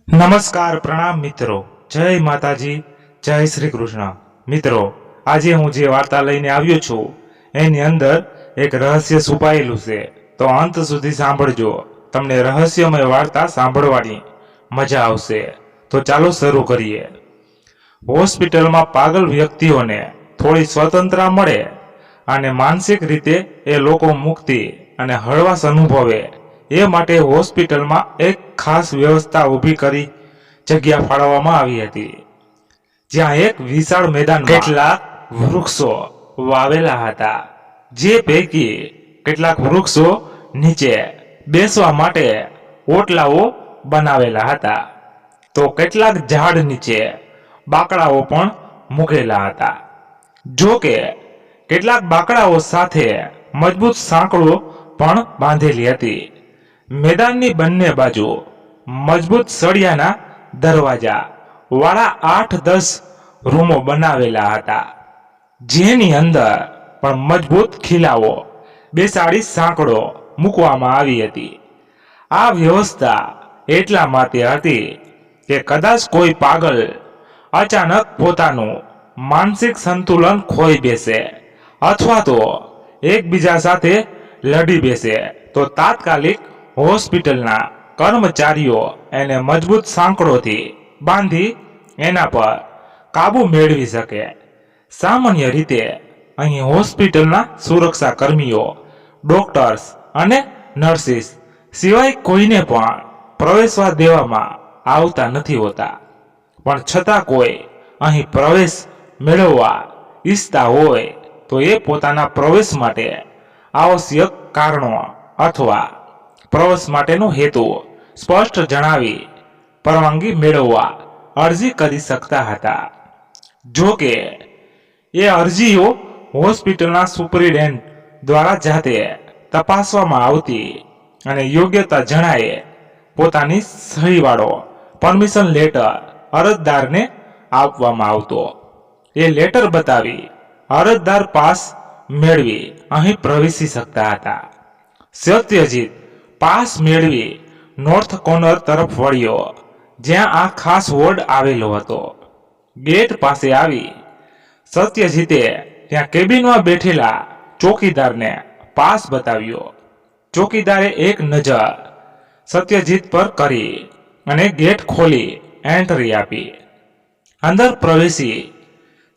નમસ્કાર પ્રણામ મિત્રો, જય માતાજી, જય શ્રી કૃષ્ણ. મિત્રો, આજે હું જે વાર્તા લઈને આવ્યો છું એની અંદર એક રહસ્ય છુપાયેલું છે, તો અંત સુધી સાંભળજો. તમને રહસ્યમય વાર્તા સાંભળવાની મજા આવશે. તો ચાલો શરૂ કરીએ. હોસ્પિટલમાં પાગલ વ્યક્તિઓને થોડી સ્વતંત્રતા મળે અને માનસિક રીતે એ લોકો મુક્તિ અને હળવાશ અનુભવે એ માટે હોસ્પિટલમાં એક ખાસ વ્યવસ્થા ઊભી કરી જગ્યા ફાળવવામાં આવી હતી, જ્યાં એક વિશાળ મેદાનમાં કેટલાક વૃક્ષો વાવેલા હતા. જે પૈકી કેટલાક વૃક્ષો નીચે બેસવા માટે ઓટલાઓ બનાવેલા હતા, તો કેટલાક ઝાડ નીચે બાકડાઓ પણ મૂકેલા હતા. જો કે કેટલાક બાકડાઓ સાથે મજબૂત સાંકળો પણ બાંધેલી હતી. મેદાનની બંને બાજુ મજબૂત સળિયાના દરવાજા વાળા 8-10 રૂમો બનાવેલા હતા, જેની અંદર પણ મજબૂત ખીલાઓ બેસાડી સાંકળો મૂકવામાં આવી હતી. આ વ્યવસ્થા એટલા માટે હતી કે કદાચ કોઈ પાગલ અચાનક પોતાનું માનસિક સંતુલન ખોઈ બેસે અથવા તો એકબીજા સાથે લડી બેસે તો તાત્કાલિક હોસ્પિટલના કર્મચારીઓ એને મજબૂત સાંકળોથી બાંધી એના પર કાબુ મેળવી શકે. સામાન્ય રીતે અહીં હોસ્પિટલના સુરક્ષા કર્મીઓ, ડોક્ટર્સ અને નર્સિસ સિવાય કોઈને પણ પ્રવેશવા દેવામાં આવતા નથી હોતા. પણ છતાં કોઈ અહીં પ્રવેશ મેળવવા ઈચ્છતા હોય તો એ પોતાના પ્રવેશ માટે આવશ્યક કારણો અથવા પ્રવેશ માટેનો હેતુ સ્પષ્ટ જણાવી પરવાનગી મેળવવા અરજી કરી શકતા હતા. જો કે એ અરજીઓ હોસ્પિટલના સુપરિન્ટેન્ડન્ટ દ્વારા જાતે તપાસવામાં આવતી અને યોગ્યતા જણાયે પોતાની સહીવાળો પરમિશન લેટર અરજદારને આપવામાં આવતો. એ લેટર બતાવી અરજદાર પાસ મેળવી અહીં પ્રવેશી શકતા હતા. સત્યજીત પાસ મેળવી નોર્થ કોર્નર તરફ વળ્યો, જ્યાં આ ખાસ વોર્ડ આવેલો હતો. ગેટ પાસે આવી સત્યજીતે ત્યાં કેબિનમાં બેઠેલા ચોકીદારને પાસ બતાવ્યો. ચોકીદારે એક નજર સત્યજીત પર કરી અને ગેટ ખોલી એન્ટ્રી આપી. અંદર પ્રવેશી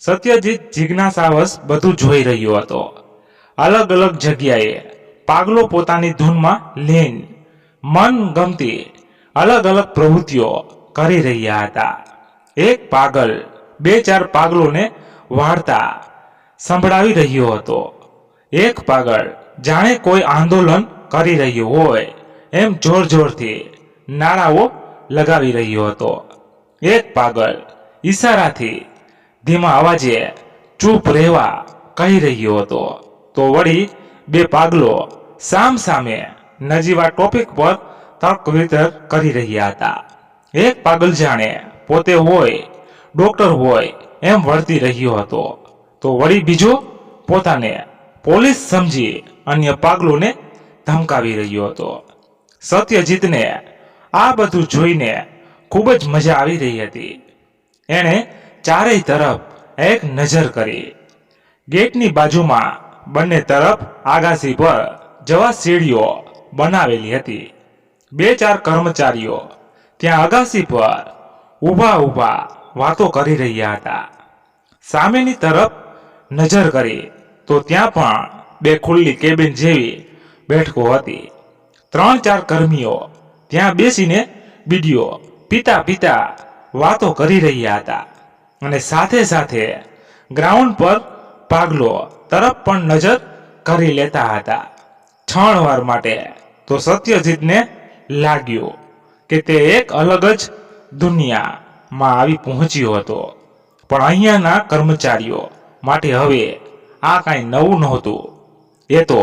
સત્યજીત જિજ્ઞાસાવશ બધું જોઈ રહ્યો હતો. અલગ અલગ જગ્યાએ પાગલો પોતાની ધૂનમાં લીન મન ગમતી અલગ અલગ પ્રવૃત્તિઓ કરી રહ્યા હતા. એક પાગલ 2-4 પાગલોને વાર્તા સંભળાવી રહ્યો હતો. એક પાગલ જાણે કોઈ આંદોલન કરી રહ્યો હોય એમ જોર જોરથી નારાઓ લગાવી રહ્યો હતો. એક પાગલ ઈશારાથી ધીમા અવાજે ચૂપ રહેવા કહી રહ્યો હતો. તો વળી 2 પાગલો સામ સામે નજીવા ટોપિક પર તર્ક વિતર્ક કરી રહ્યા હતા. એક પાગલ જાણે પોતે હોય ડોક્ટર હોય એમ વર્તી રહ્યો હતો, તો વળી બીજો પોતાને પોલીસ સમજી અન્ય પાગલોને ધમકાવી રહ્યો હતો. સત્યજીતને આ બધું જોઈને ખૂબ જ મજા આવી રહી હતી. એણે ચારેય તરફ એક નજર કરી. ગેટની બાજુમાં બંને તરફ આગાસી પર જવા સીડીઓ બનાવેલી હતી. 2-4 કર્મચારીઓ ત્યાં અગાસી પર ઊભા ઊભા વાતો કરી રહ્યા હતા. સામેની તરફ નજર કરી તો ત્યાં પણ 2 ખુલ્લી કેબિન જેવી બેઠકો હતી. 3-4 કર્મીઓ ત્યાં બેસીને બીડીઓ પીતા પીતા વાતો કરી રહ્યા હતા અને સાથે સાથે ગ્રાઉન્ડ પર પાગલો તરફ પણ નજર કરી લેતા હતા. ક્ષણવાર માટે તો સત્યજીતને લાગ્યું કે તે એક અલગ જ દુનિયામાં આવી પહોંચ્યો હતો. પણ અહીંયાના કર્મચારીઓ માટે હવે આ કાંઈ નવું નહોતું. એ તો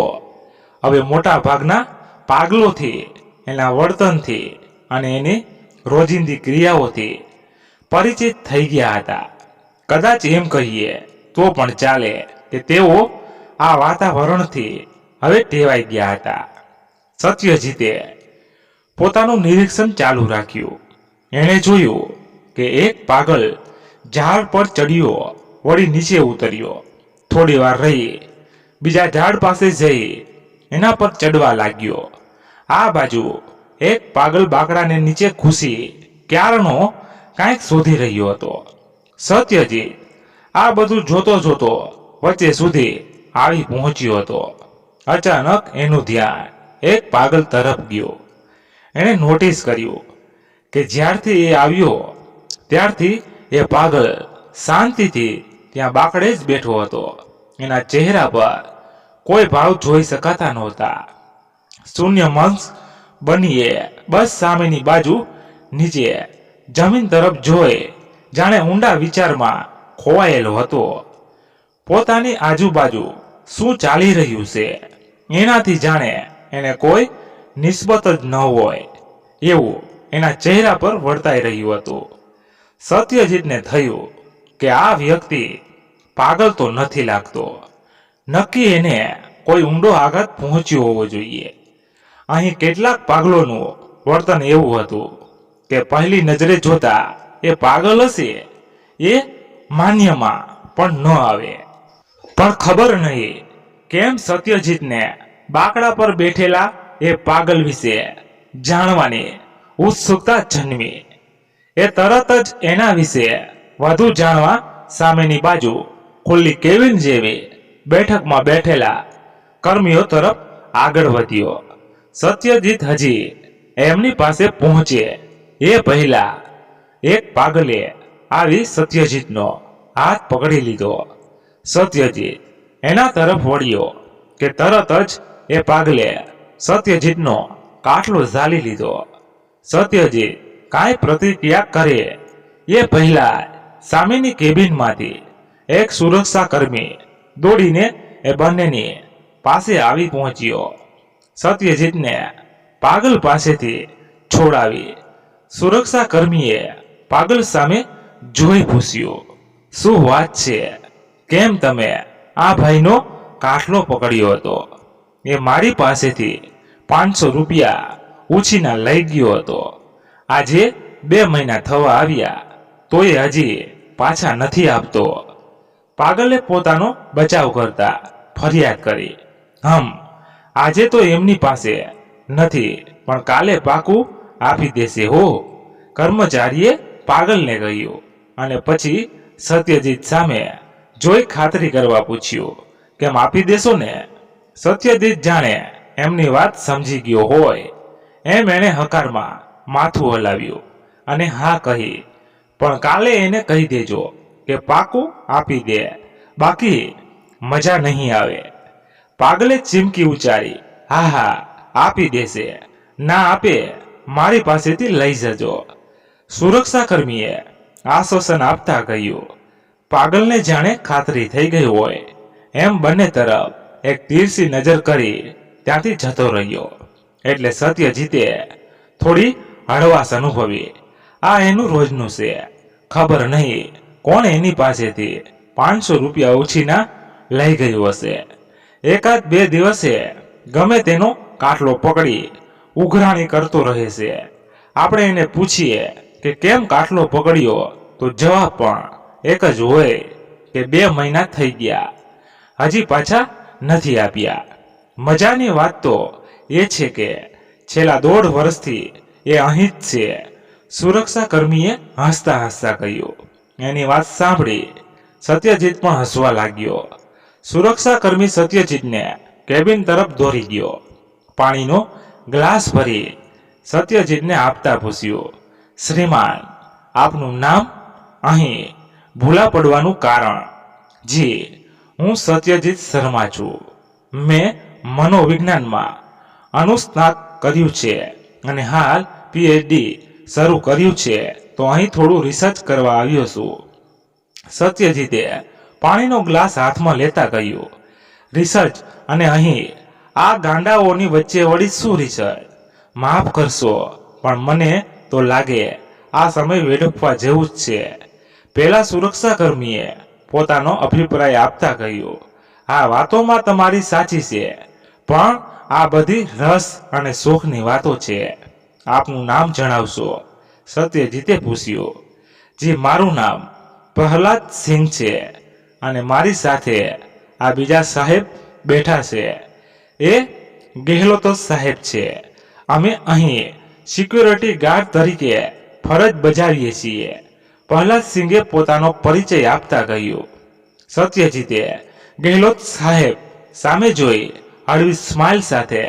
હવે મોટા ભાગના પાગલોથી, એના વર્તનથી અને એની રોજિંદી ક્રિયાઓથી પરિચિત થઈ ગયા હતા. કદાચ એમ કહીએ તો પણ ચાલે કે તેઓ આ વાતાવરણથી હવે ટેવાઈ ગયા હતા. સત્યજીતે પોતાનું નિરીક્ષણ ચાલુ રાખ્યું. એણે જોયું કે એક પાગલ ઝાડ પર ચડ્યો વળી નીચે ઉતર્યો. થોડી વાર રહી બીજા ઝાડ પાસે જઈ એના પર ચડવા લાગ્યો. આ બાજુ એક પાગલ બાકડાને નીચે ઘૂસી ક્યારનો કાંઈક શોધી રહ્યો હતો. સત્યજીત આ બધું જોતો જોતો વચ્ચે સુધી આવી પહોંચ્યો હતો. અચાનક એનું ધ્યાન એક પાગલ તરફ ગયું. એણે નોટિસ કર્યું કે જ્યારથી એ આવ્યો ત્યારથી એ પાગલ શાંતિથી ત્યાં બાકડે જ બેઠો હતો. એના ચહેરા પર કોઈ ભાવ જોઈ શકાતા નહોતા. શૂન્ય મંશ બનીએ બસ સામેની બાજુ નીચે જમીન તરફ જોઈ જાણે ઊંડા વિચારમાં ખોવાયેલો હતો. પોતાની આજુબાજુ શું ચાલી રહ્યું છે એનાથી જાણે એને કોઈ નિસ્બત જ ન હોય એવું એના ચહેરા પર વર્તાઈ રહ્યું હતું. સત્યજીતને થયું કે આ વ્યક્તિ પાગલ તો નથી લાગતો. નક્કી એને કોઈ ઊંડો આઘાત પહોંચ્યો હોવો જોઈએ. અહીં કેટલાક પાગલોનું વર્તન એવું હતું કે પહેલી નજરે જોતા એ પાગલ હશે એ માન્યમાં પણ ન આવે. પણ ખબર નહીં કેમ સત્યજીતને બાકડા પર બેઠેલા એ પાગલ વિશે જાણવાની ઉત્સુકતા જન્મી. એ તરત જ એના વિશે વધુ જાણવા સામેની બાજુ ખુલ્લી કેબિન જેવી બેઠકમાં બેઠેલા કર્મીઓ તરફ આગળ વધ્યો. સત્યજીત હજી એમની પાસે પહોંચે એ પહેલા એક પાગલે આવી સત્યજીતનો હાથ પકડી લીધો. સત્યજીત એના તરફ વળ્યો કે તરત જ એ પાગલે સત્યજીતનો કાટલો ઝાલી લીધો. સત્યજીત કાંઈ પ્રતિક્રિયા કરે એ પહેલા સામેની કેબિનમાંથી એક સુરક્ષા કર્મી દોડીને એ બંનેની પાસે આવી પહોંચ્યો. સત્યજીતને પાગલ પાસેથી છોડાવી સુરક્ષા કર્મીએ પાગલ સામે જોઈ પૂછ્યું, શું વાત છે? કેમ તમે આ ભાઈનો કાટલો પકડ્યો હતો? એ મારી પાસેથી 500 રૂપિયા ઉછીના લઈ ગયો હતો. આજે 2 મહિના થવા આવ્યા તોય હજી પાછા નથી આપતો. પાગલે પોતાનો બચાવ કરતા ફરિયાદ કરી, આજે તો એમની પાસે નથી પણ કાલે પાકું આપી દેશે હો. કર્મચારીએ પાગલને કહ્યું અને પછી સત્યજીત સામે જોઈ ખાતરી કરવા પૂછ્યું, કેમ આપી દેશો ને? સત્યજીત જાણે એમની વાત સમજી ગયો હોય એમ એણે હકારમાં માથું હલાવ્યું અને હા કહી, પણ કાલે એને કહી દેજો કે પાકું આપી દે, બાકી મજા નહીં આવે. પાગલે ચીમકી ઉચ્ચારી, હા આપી દેશે, ના આપે મારી પાસેથી લઈ જજો. સુરક્ષા કર્મીએ આશ્વાસન આપતા કહ્યું. પાગલને જાણે ખાતરી થઈ ગઈ હોય એમ બંને તરફ એક તીરસી નજર કરી ત્યાંથી જતો રહ્યો. એટલે સત્યજીતે થોડી હળવાશ અનુભવી. આ એનું રોજનું છે. ખબર નહીં કોણ એની પાસેથી 500 રૂપિયા ઉછીના લઈ ગયું હશે. એકાદ 2 દિવસે ગમે તેનો કાટલો પકડી ઉઘરાણી કરતો રહે છે. આપણે એને પૂછીએ કે કેમ કાટલો પકડ્યો તો જવાબ પણ એક જ હોય કે 2 મહિના થઈ ગયા, હજી પાછા નથી આપ્યા. મજાની વાત તો એ છે કે છેલ્લા 1.5 વર્ષથી એ અહીં જ છે. સુરક્ષા કર્મીએ હસતા હસતા કહ્યું. એની વાત સાંભળી સત્યજીત પણ હસવા લાગ્યો. સુરક્ષા કર્મી સત્યજીતને કેબિન તરફ દોરી ગયો. પાણીનો ગ્લાસ ભરી સત્યજીતને આપતા પૂછ્યું, શ્રીમાન આપનું નામ? અહીં ભૂલા પડવાનું કારણ? જી, હું સત્યજીત શર્મા છું. મેં મનોવિજ્ઞાનમાં અનુસ્નાતક કર્યું છે અને હાલ PhD શરૂ કર્યું છે, તો અહીં થોડું રિસર્ચ કરવા આવ્યો છું. સત્યજીતે પાણીનો ગ્લાસ હાથમાં લેતા કહ્યું, રિસર્ચ અને અહીં આ ગાંડાઓની વચ્ચે વળી શું રિસર્ચ? માફ કરશો પણ મને તો લાગે આ સમય વેડફવા જેવું જ છે. પેલા સુરક્ષા કર્મીએ પોતાનો અભિપ્રાય આપતા કહ્યું, આ વાતોમાં તમારી સાચી છે, પણ આ બધી રસ અને શોખની વાતો છે. આપનું નામ જણાવશો? સત્યજીતે પૂછ્યું. જી, મારું નામ પ્રહલાદ સિંહ છે અને મારી સાથે આ બીજા સાહેબ બેઠા છે. એ ગેહલોત સાહેબ છે. અમે અહીં સિક્યોરિટી ગાર્ડ તરીકે ફરજ બજાવીએ છીએ. પ્રહલાદ સિંહે પોતાનો પરિચય આપતા કહ્યું. સત્યજીતે ગેહલોત સાહેબ સામે જોઈ હળવી સ્માઇલ સાથે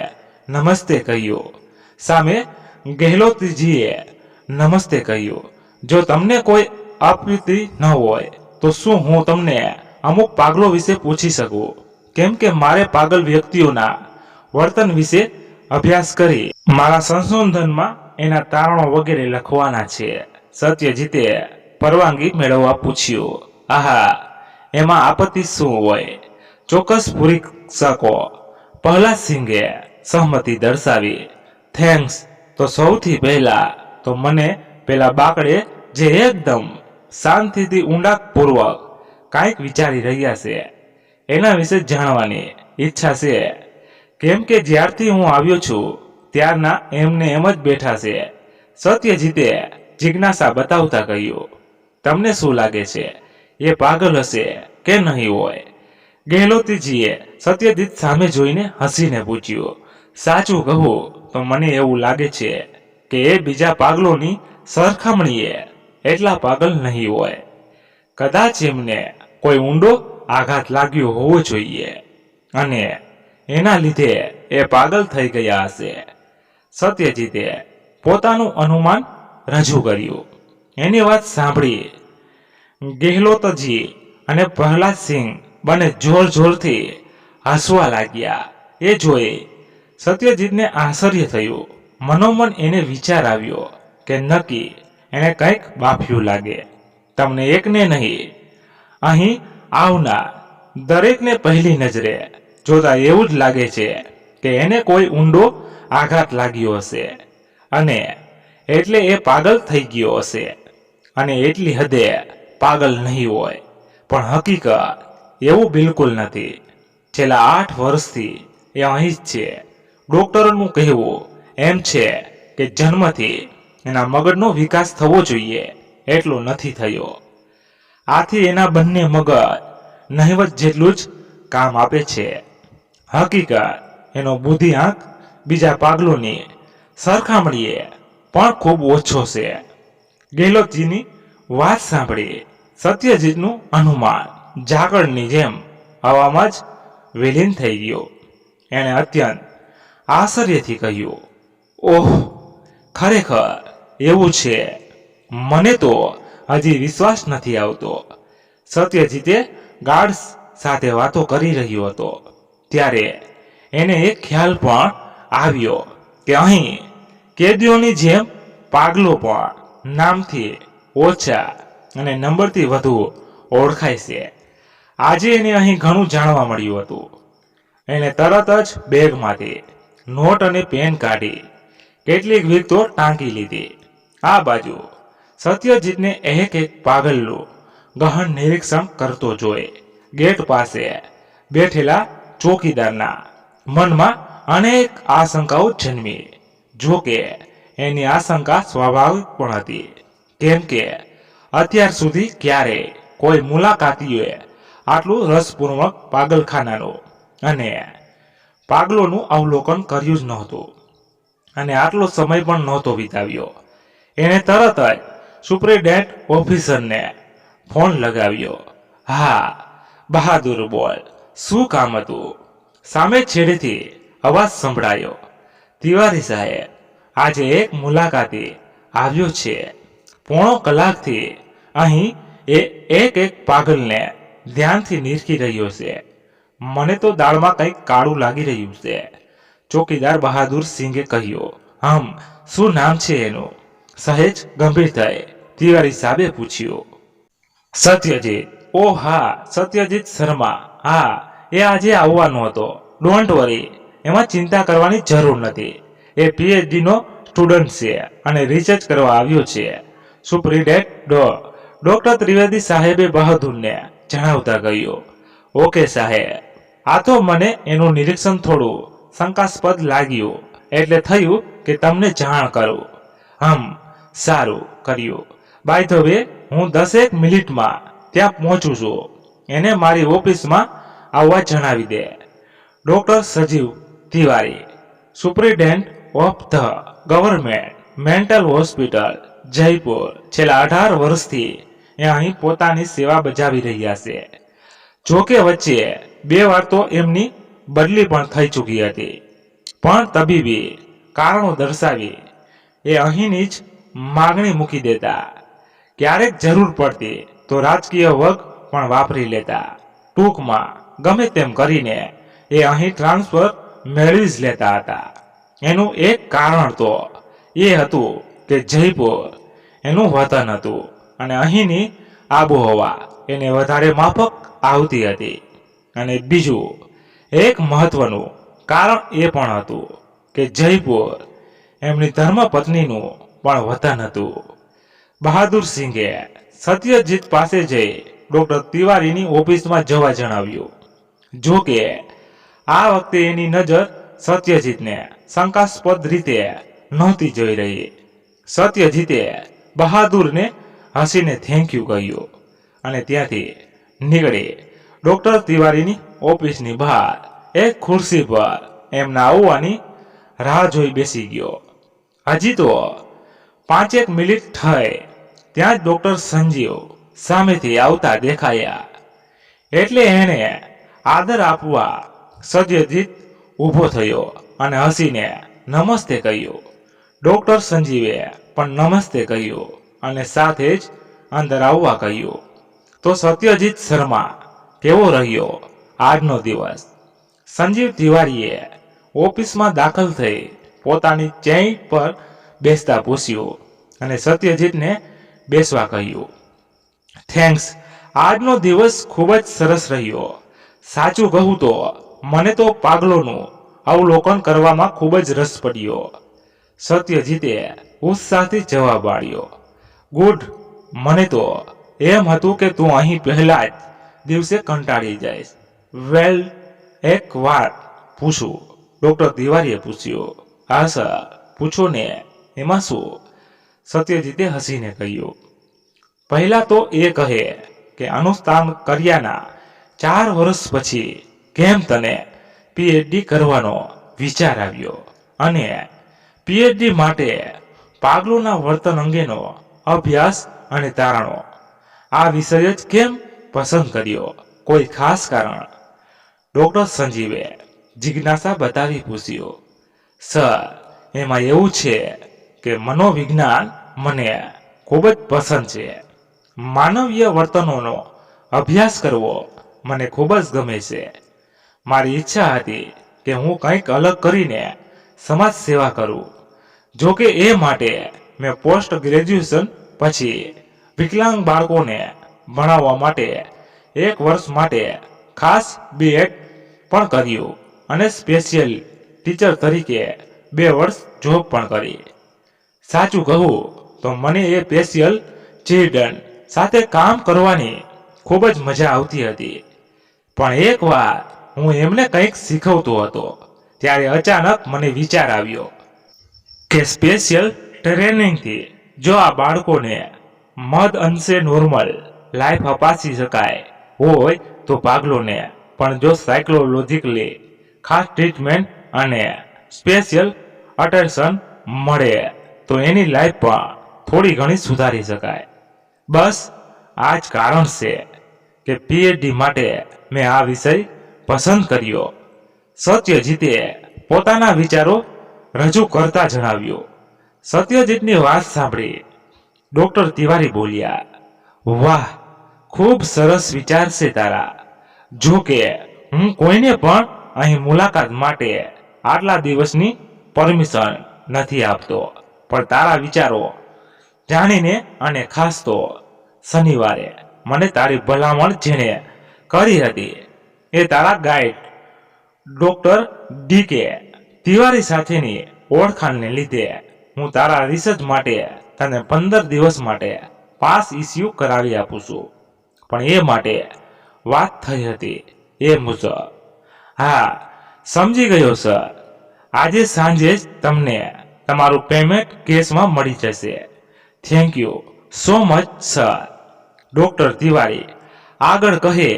નમસ્તે કહ્યું. સામે ગેહલોતજીએ નમસ્તે કહ્યું. જો તમને કોઈ આપત્તિ ન હોય તો શું હું તમને અમુક પાગલો વિશે પૂછી શકું? કેમ કે મારે પાગલ વ્યક્તિઓના વર્તન વિશે અભ્યાસ કરી મારા સંશોધનમાં એના તારણો વગેરે લખવાના છે. સત્યજીતે પરવાનગી મેળવવા પૂછ્યું. આહા, એમાં આપત્તિ શું હોય? ચોક્કસ પૂરી શકો. પ્રહલાદ સિંહે સહમતિ દર્શાવી. થેન્ક્સ. તો સૌથી પહેલા તો મને પેલા બાકડે જે એકદમ શાંતિથી ઊંડાણપૂર્વક કાંઈક વિચારી રહ્યા છે એના વિશે જાણવાની ઈચ્છા છે. કેમ કે જ્યારથી હું આવ્યો છું ત્યારના એમને એમ જ બેઠા છે. સત્યજીતે જિજ્ઞાસા બતાવતા કહ્યું. તમને શું લાગે છે, એ પાગલ હશે કે નહીં હોય? ગેહલોતજીએ સત્યજીત સામે જોઈને હસીને પૂછ્યું. સાચું કહું તો મને એવું લાગે છે કે એ બીજા પાગલોની સરખામણીએ એટલા પાગલ નહીં હોય. કદાચ એમને કોઈ ઊંડો આઘાત લાગ્યો હોવો જોઈએ અને એના લીધે એ પાગલ થઈ ગયા હશે. સત્યજીતે પોતાનું અનુમાન રજૂ કર્યું. એની વાત સાંભળી ગેહલોતજી અને પ્રહલાદ સિંહ બંને જોર જોરથી હસવા લાગ્યા. એ જોઈ સત્યજીતને આશ્ચર્ય થયું. મનોમન એને વિચાર આવ્યો કે નક્કી એને કંઈક બાફ્યું લાગે. તમને એકને નહીં, અહીં આવનાર દરેકને પહેલી નજરે જોતા એવું જ લાગે છે કે એને કોઈ ઊંડો આઘાત લાગ્યો હશે અને એટલે એ પાગલ થઈ ગયો હશે. અને એટલી હદે પાગલ નહીં હોય. પણ હકીકત એવું બિલકુલ નથી. છેલ્લા 8 વર્ષથી એ અહીં જ છે. ડોક્ટરોનું કહેવું એમ છે કે જન્મથી એના મગજનો વિકાસ થવો જોઈએ એટલો નથી થયો. આથી એના બંને મગજ નહિવત જેટલું જ કામ આપે છે. હકીકત એનો બુદ્ધિઆંક બીજા પાગલોની સરખામણીએ પણ ખૂબ ઓછો છે. ગેહલોતજીની વાત સાંભળી સત્યજીતનું અનુમાન ઝાકળની જેમ હવામાં જ વિલીન થઈ ગયું. એણે અત્યંત આશ્ચર્યથી કહ્યું. ઓહ, ખરેખર એવું છે? મને તો હજી વિશ્વાસ નથી આવતો. સત્યજીતે ગાર્ડ સાથે વાતો કરી રહ્યો હતો ત્યારે એને એક ખ્યાલ પણ આવ્યો કે અહીં કેદીઓની જેમ પાગલો પણ નામથી ઓછા અને નંબરથી વધુ ઓળખાય છે. આજે એને અહીં ઘણું જાણવા મળ્યું હતું. એને તરત જ બેગમાંથી નોટ અને પેન કાઢી કેટલીક વિગતો ટાંકી લીધી. આ બાજુ સત્યજીતને એક પાગલનું ગહન નિરીક્ષણ કરતો જોઈ ગેટ પાસે બેઠેલા ચોકીદારના મનમાં અનેક આશંકાઓ જન્મી. જોકે એની આશંકા સ્વાભાવિક પણ હતી. કેમ કે અત્યાર સુધી ક્યારેય કોઈ મુલાકાતીઓએ આટલું રસપૂર્વક પાગલખાનાનું અને પાગલોનું અવલોકન કર્યું જ નહોતું અને આટલો સમય પણ નહોતો વિતાવ્યો. એણે તરત જ સુપ્રિન્ટેન્ડન્ટ ઓફિસરને ફોન લગાવ્યો. હા બહાદુર, બોલ, શું કામ હતું? સામે છેડેથી અવાજ સંભળાયો. તિવારી સાહેબ, આજે એક મુલાકાતી આવ્યો છે. પોણો કલાકથી અહીં એ એક પાગલને ધ્યાનથી નીરખી રહ્યો છે. મને તો દાળમાં કંઈક કાળું લાગી રહ્યું છે. ચોકીદાર બહાદુર સિંહે કહ્યું. શું નામ છે એનું? સહેજ ગંભીર થઈ તિવારી સાહેબે પૂછ્યું. સત્યજીત. ઓ હા, સત્યજીત શર્મા. હા, એ આજે આવવાનો હતો. ડોન્ટ વરી, એમાં ચિંતા કરવાની જરૂર નથી. એ PhD નો સ્ટુડન્ટ છે અને રિસર્ચ કરવા આવ્યો છે. સુપ્રિન્ટેન્ડન્ટ ડોક્ટર ત્રિવેદી સાહેબે બહાદુરને જણાવતા કહ્યું. ઓકે સાહેબ, આ તો મને એનું નિરીક્ષણ થોડું શંકાસ્પદ લાગ્યું એટલે થયું કે તમને જાણ કરું. સારું કર્યું. બાય ધ વે, હું 10 મિનિટમાં ત્યાં પહોંચું છું. એને મારી ઓફિસમાં આવવા જણાવી દે. ડોક્ટર સજીવ Tiwari, superintendent of the government mental hospital Jaipur, છેલ્લા 18 વર્ષથી એ અહીં પોતાની સેવા બજાવી રહ્યા છે. જોકે વચ્ચે 2 વાર તો એમની બદલી પણ થઈ ચૂકી હતી, પણ તબીબી કારણો દર્શાવી એ અહીંની જ માગણી મૂકી દેતા. ક્યારેક જરૂર પડતી તો રાજકીય વગ પણ વાપરી લેતા. ટૂંકમાં ગમે તેમ કરીને એ અહીં ટ્રાન્સફર મેળવી જ લેતા હતા. એનું એક કારણ તો એ હતું કે જયપુર એનું વતન હતું અને અહીંની આબોહવા એને વધારે માફક આવતી હતી. અને બીજું એક મહત્વનું કારણ એ પણ હતું કે જયપુર એમની ધર્મપત્નીનું પણ વતન હતું. બહાદુર સિંઘે સત્યજીત પાસે જઈ ડોક્ટર તિવારીની ઓફિસમાં જવા જણાવ્યું. જો કે આ વખતે એની નજર સત્યજીતને શંકાસ્પદ રીતે નહોતી જોઈ રહી. સત્યજીતે બહાદુરને હસીને થેન્ક યુ કહ્યું અને ત્યાંથી નીકળી ડોક્ટર તિવારીની ઓફિસની બહાર એક ખુરશી પર એમના આવવાની રાહ જોઈ બેસી ગયો. હજી તો 5 મિનિટ થઈ ત્યાં જ ડોક્ટર સંજીવ સામેથી આવતા દેખાયા. એટલે એણે આદર આપવા સત્યજીત ઊભો થયો અને હસીને નમસ્તે કહ્યું. ડોક્ટર સંજીવે પણ નમસ્તે કહ્યું અને સાથે જ અંદર આવવા કહ્યું. તો સત્યજીત શર્મા કેવો રહ્યો આજનો દિવસ? સંજીવ તિવારીએ ઓફિસમાં દાખલ થઈ પોતાની ચેઇન પર બેસતા પૂછ્યું અને સત્યજીતને બેસવા કહ્યું. થેન્ક્સ, આજનો દિવસ ખૂબ જ સરસ રહ્યો. સાચું કહું તો મને તો પાગલોનું અવલોકન કરવામાં ખૂબ જ રસ પડ્યો. સત્યજીતે ઉત્સાહથી જવાબ આપ્યો. ગુડ, મને તો એમ હતું કે તું અહીં પહેલા જ દિવસે કંટાળી જઈશ. વેલ, એક વાત પૂછું? ડોક્ટર તિવારીએ પૂછ્યું. હા સર, પૂછો ને, એમાં શું? સત્યજીતે હસીને કહ્યું. પહેલા તો એ કહે કે અનુષ્ઠાન કર્યાના 4 વર્ષ પછી કેમ તને પીએચડી કરવાનો વિચાર આવ્યો અને પીએચડી માટે પાગલોના વર્તન અંગેનો અભ્યાસ અને તારણો, આ વિષય જ કેમ પસંદ કર્યો? કોઈ ખાસ કારણ? ડોક્ટર સંજીવે જિજ્ઞાસા બતાવી પૂછ્યું. સર, એમાં એવું છે કે મનોવિજ્ઞાન મને ખૂબ જ પસંદ છે. માનવીય વર્તનોનો અભ્યાસ કરવો મને ખૂબ જ ગમે છે. મારી ઈચ્છા હતી કે હું કંઈક અલગ કરીને સમાજ સેવા કરું. જો કે એ માટે મેં પોસ્ટ ગ્રેજ્યુએશન પછી વિકલાંગ બાળકોને ભણાવવા માટે 1 વર્ષ માટે ખાસ બીએડ પણ કર્યું અને સ્પેશિયલ ટીચર તરીકે 2 વર્ષ જોબ પણ કરી. સાચું કહું તો મને એ સ્પેશિયલ ચિલ્ડ્રન સાથે કામ કરવાની ખૂબ જ મજા આવતી હતી. પણ એકવાર હું એમને કંઈક શીખવતો હતો ત્યારે અચાનક મને વિચાર આવ્યો કે સ્પેશિયલ ટ્રેનિંગથી જો આ બાળકોને મદ અંશે નોર્મલ લાઈફ અપાવી શકાય હોય તો પાગલોને પણ જો સાયકોલોજીકલી ખાસ ટ્રીટમેન્ટ અને સ્પેશિયલ અટેન્શન મળે તો એની લાઈફ પણ થોડી ઘણી સુધારી શકાય. બસ આ જ કારણ છે કે પીએચડી માટે મેં આ વિષય પસંદ કર્યો. સત્યજીતે પોતાના વિચારો રજૂ કરતા જણાવ્યું. સત્યજીતની વાત સાંભળી ડોક્ટર તિવારી બોલ્યા. વાહ, ખૂબ સરસ વિચાર છે તારા. જો કે હું કોઈને પણ અહીં મુલાકાત માટે આટલા દિવસની પરમિશન નથી આપતો, પણ તારા વિચારો જાણીને અને ખાસ તો શનિવારે મને તારી ભલામણ જેણે કરી હતી એ તારા ગાઈડ ડોક્ટર ડી.કે. તિવારી સાથેની ઓળખાણને લીધે હું તારા રિસર્ચ માટે તને 15 દિવસ માટે પાસ ઇસ્યુ કરાવી આપું છું. પણ એ માટે વાત થઈ હતી એ મુજબ. હા, સમજી ગયો સર. આજે સાંજે જ તમને તમારું પેમેન્ટ કેશમાં મળી જશે. Thank you so much sir. Doctor Tiwari આગળ કહે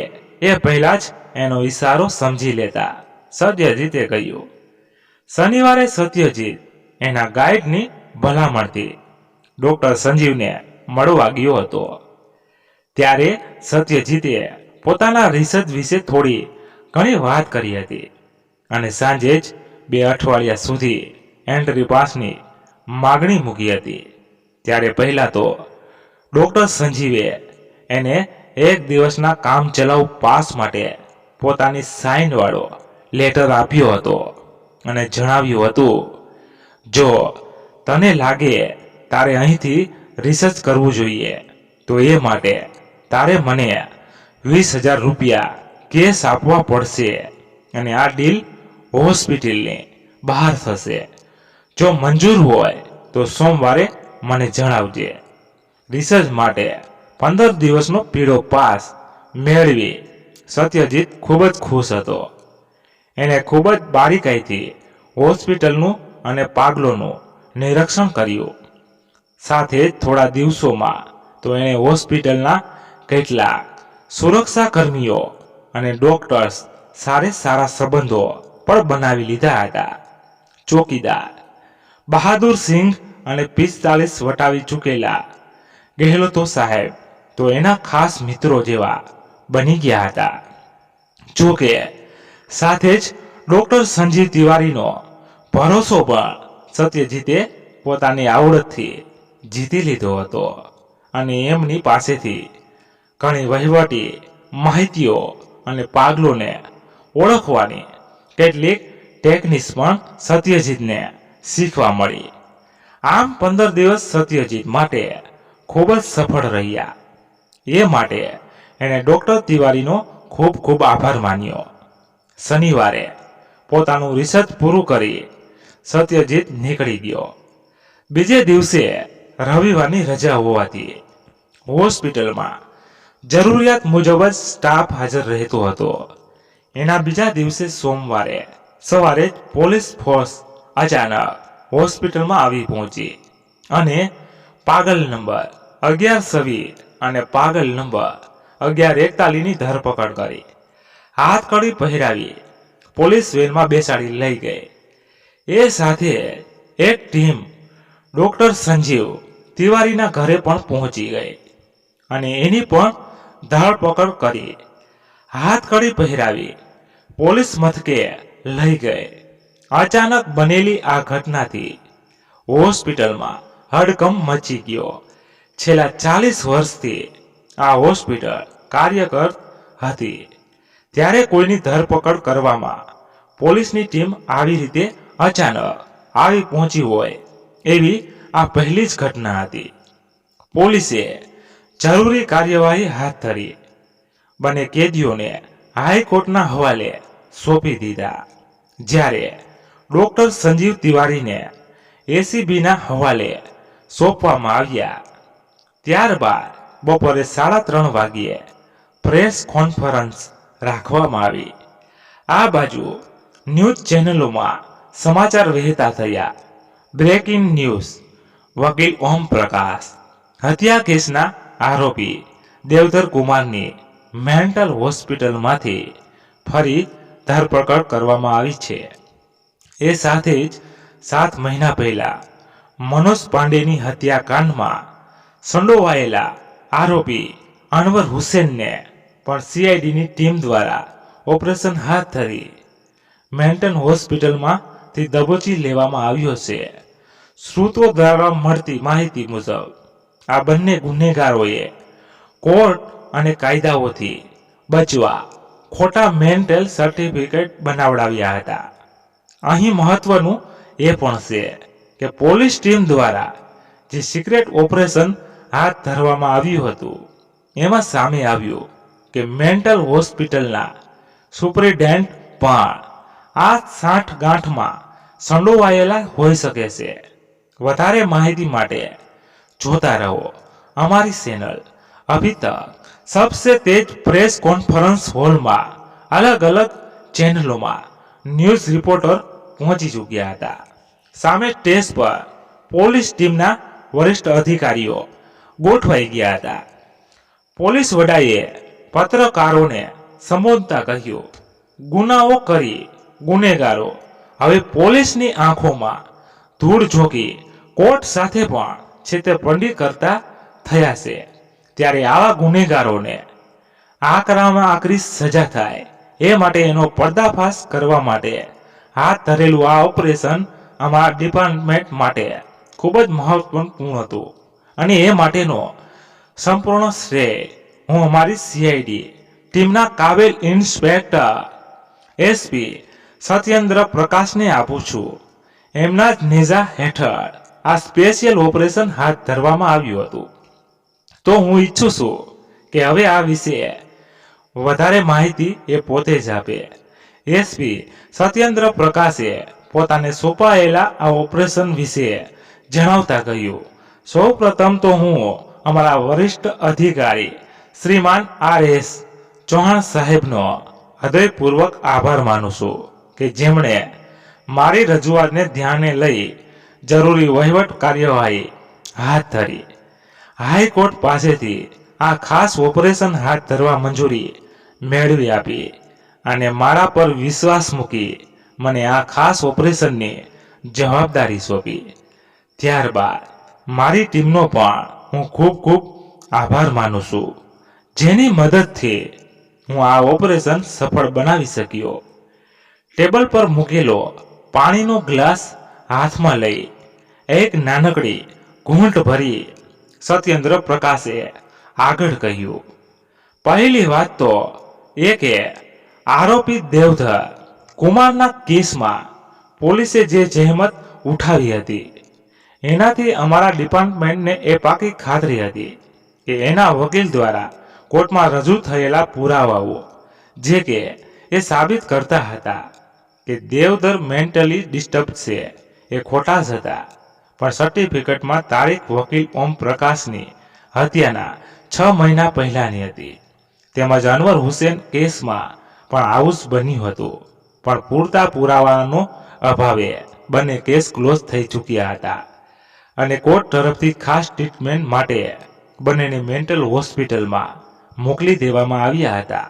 એ પહેલા જ એનો ઈશારો સમજી લેતા સત્યજીતે કહ્યું. શનિવારે સત્યજીત એના ગાઈડની ભલામણથી ડોક્ટર સંજીવને મળવા ગયો હતો. ત્યારે સત્યજીતે પોતાના રિસર્ચ વિશે થોડી ઘણી વાત કરી હતી અને સાંજે જ 2 અઠવાડિયા સુધી એન્ટ્રી પાસની માગણી મૂકી હતી. ત્યારે પહેલાં તો ડોક્ટર સંજીવે એને 1 દિવસના કામચલાઉ પાસ માટે પોતાની સાઇનવાળો લેટર આપ્યો હતો અને જણાવ્યું હતું, જો તને લાગે તારે અહીંથી રિસર્ચ કરવું જોઈએ તો એ માટે તારે મને 20,000 રૂપિયા કેશ આપવા પડશે અને આ ડીલ હોસ્પિટલની બહાર થશે. જો મંજૂર હોય તો સોમવારે મને જણાવજે. રિસર્ચ માટે 15 દિવસનો પીળો પાસ મેળવી સત્યજીત ખૂબ જ ખુશ હતો. એને ખૂબ જ બારીકાઈથી હોસ્પિટલનું અને પાગલોનું નિરીક્ષણ કર્યું. સાથે જ થોડા દિવસોમાં તો એણે હોસ્પિટલના કેટલાક સુરક્ષા કર્મીઓ અને ડોક્ટર્સ સાથે સારા સંબંધો પણ બનાવી લીધા હતા. ચોકીદાર બહાદુર સિંઘ અને 45 વટાવી ચૂકેલા ગેહલોતો સાહેબ તો એના ખાસ મિત્રો જેવા બની ગયા હતા. જોકે સાથે જ ડોક્ટર સંજીવ તિવારીનો ભરોસો પણ સત્યજીતે પોતાની આવડતથી જીતી લીધો હતો અને એમની પાસેથી ઘણી વહીવટી માહિતીઓ અને પાગલોને ઓળખવાની કેટલીક ટેકનિક્સ પણ સત્યજીતને શીખવા મળી. આમ 15 દિવસ સત્યજીત માટે ખૂબ જ સફળ રહ્યા. એ માટે એણે ડોક્ટર તિવારીનો ખૂબ ખૂબ આભાર માન્યો. શનિવારે પોતાનું રિસર્ચ પૂરું કરી સત્યજીત નીકળી ગયો. બીજે દિવસે રવિવારની રજા હોવાથી હોસ્પિટલમાં જરૂરિયાત મુજબ જ સ્ટાફ હાજર રહેતો હતો. એના બીજા દિવસે સોમવારે સવારે પોલીસ ફોર્સ અચાનક હોસ્પિટલમાં આવી પહોંચી અને પાગલ નંબર 1120 અને પાગલ નંબર 1141ની ધરપકડ કરી. હાથકડી પહેરાવી પોલીસ વેનમાં બેસાડી લઈ ગઈ. એ સાથે એક ટીમ ડોક્ટર સંજીવ તિવારીના ઘરે પણ પહોંચી ગઈ અને એની પણ ધરપકડ કરી હાથકડી પહેરાવી પોલીસ મથકે લઈ ગઈ. અચાનક બનેલી આ ઘટનાથી હોસ્પિટલમાં હડકંપ મચી ગયો. છેલ્લા 40 વર્ષથી આ હોસ્પિટલ કાર્યકર હતી ત્યારે કોઈની ધરપકડ કરવામાં પોલીસની ટીમ આવી રીતે અચાનક આવી પહોંચી હોય એવી આ પહેલી જ ઘટના હતી. પોલીસે જરૂરી કાર્યવાહી હાથ ધરી બંને કેદીઓને હાઈકોર્ટના હવાલે સોંપી દીધા. જ્યારે ડોક્ટર સંજીવ તિવારીને એસીબીના હવાલે સોંપવામાં આવ્યા. ત્યારબાદ બપોરે 3:30 વાગ્યે પ્રેસ કોન્ફરન્સ રાખવામાં આવી. આ બાજુ ન્યૂઝ ચેનલોમાં સમાચાર વહેતા થયા. બ્રેકિંગ ન્યૂઝ, વકીલ ઓમ પ્રકાશ હત્યા કેસના આરોપી દેવધર કુમારની મેન્ટલ હોસ્પિટલમાંથી ફરી ધરપકડ કરવામાં આવી છે. એ સાથે જ 7 મહિના પહેલા મનોજ પાંડેની હત્યાકાંડમાં સંડોવાયેલા આરોપી અનવર હુસેનને પણ સીઆઈડીની ટીમ દ્વારા ઓપરેશન હાથ ધરી મેન્ટલ હોસ્પિટલમાંથી દબોચી લેવામાં આવ્યો છે. સૂત્રો દ્વારા મળતી માહિતી મુજબ આ બંને ગુનેગારોએ કોર્ટ અને કાયદાઓથી બચવા ખોટા મેન્ટલ સર્ટિફિકેટ બનાવડાવ્યા હતા. અહીં મહત્વનું એ પણ છે કે પોલીસ ટીમ દ્વારા જે સિક્રેટ ઓપરેશન હાથ ધરવામાં આવ્યું હતું એમાં સામે આવ્યું કે મેન્ટલ હોસ્પિટલના સુપ્રિન્ટેન્ડન્ટ પણ આ સાંઠગાંઠમાં સંડોવાયેલા હોઈ શકે છે. વધારે માહિતી માટે જોતા રહો અમારી ચેનલ. અભી તક સબસે તેજ પ્રેસ કોન્ફરન્સ હોલમાં અલગ અલગ ચેનલોમાં ન્યૂઝ રિપોર્ટર પહોંચી ચૂક્યા હતા. સામે સ્ટેજ પર પોલીસ ટીમના વરિષ્ઠ અધિકારીઓ ગોઠવાઈ ગયા હતા. પોલીસ વડાએ પત્રકારોને સંબોધતા કહ્યું, ગુનાઓ કરી ગુનેગારો હવે પોલીસની આંખોમાં ધૂળ ઝોકી કોર્ટ સાથે પણ છેતરપિંડી કરતા થયા છે. ત્યારે આવા ગુનેગારોને આકરામાં આકરી સજા થાય એ માટે એનો પર્દાફાશ કરવા માટે હાથ ધરેલું આ ઓપરેશન અમારા ડિપાર્ટમેન્ટ માટે ખૂબ જ મહત્વપૂર્ણ હતું અને એ માટેનો સંપૂર્ણ શ્રેય હું અમારી સીઆઈડી ટીમના કાબિલ ઇન્સ્પેક્ટર એસપી સત્યેન્દ્ર પ્રકાશને આપું છું. એમના જ નેજા હેઠળ આ સ્પેશિયલ ઓપરેશન હાથ ધરવામાં આવ્યું હતું. તો હું ઈચ્છું છું કે હવે આ વિશે વધારે માહિતી એ પોતે જ આપે. એસપી સત્યેન્દ્ર પ્રકાશે પોતાને સોંપાયેલા આ ઓપરેશન વિશે જણાવતા કહ્યું, સૌ પ્રથમ તો હું અમારા વરિષ્ઠ અધિકારી શ્રીમાન RS ચૌહાણ સાહેબનો હૃદયપૂર્વક આભાર માનું છું કે જેમણે મારી રજૂઆતને ધ્યાને લઈ જરૂરી વહીવટ કાર્યવાહી હાથ ધરી. હાઈકોર્ટ પાસેથી આ ખાસ ઓપરેશન હાથ ધરવા મંજૂરી મેળવી આપી અને મારા પર વિશ્વાસ મૂકી મને આ ખાસ ઓપરેશનની જવાબદારી સોંપી. ત્યારબાદ મારી ટીમનો પણ હું ખૂબ ખૂબ આભાર માનું છું, જેની મદદથી હું આ ઓપરેશન સફળ બનાવી શક્યો. ટેબલ પર મૂકેલો પાણીનો ગ્લાસ હાથમાં લઈ એક નાનકડી ઘૂંટ ભરી સત્યેન્દ્ર પ્રકાશે આગળ કહ્યું, પહેલી વાત તો એ કે આરોપી દેવધર કુમારના કેસમાં પોલીસે જે જહેમત ઉઠાવી હતી એનાથી અમારા ડિપાર્ટમેન્ટને એ પાકી ખાતરી હતી કે એના વકીલ દ્વારા કોર્ટમાં રજૂ થયેલા પુરાવાઓ જે કે એ સાબિત કરતા હતા કે દેવધર મેન્ટલી ડિસ્ટર્બ છે એ ખોટા જ હતા. પણ સર્ટિફિકેટમાં તારીખ વકીલ ઓમ પ્રકાશની હત્યાના 6 મહિના પહેલાની હતી. તેમજ અનવર હુસેન કેસમાં પણ આવું જ બન્યું હતું, પણ પૂરતા પુરાવાનો અભાવે બંને કેસ ક્લોઝ થઈ ચૂક્યા હતા અને કોર્ટ તરફથી ખાસ ટ્રીટમેન્ટ માટે બંનેને મેન્ટલ હોસ્પિટલમાં મોકલી દેવામાં આવ્યા હતા.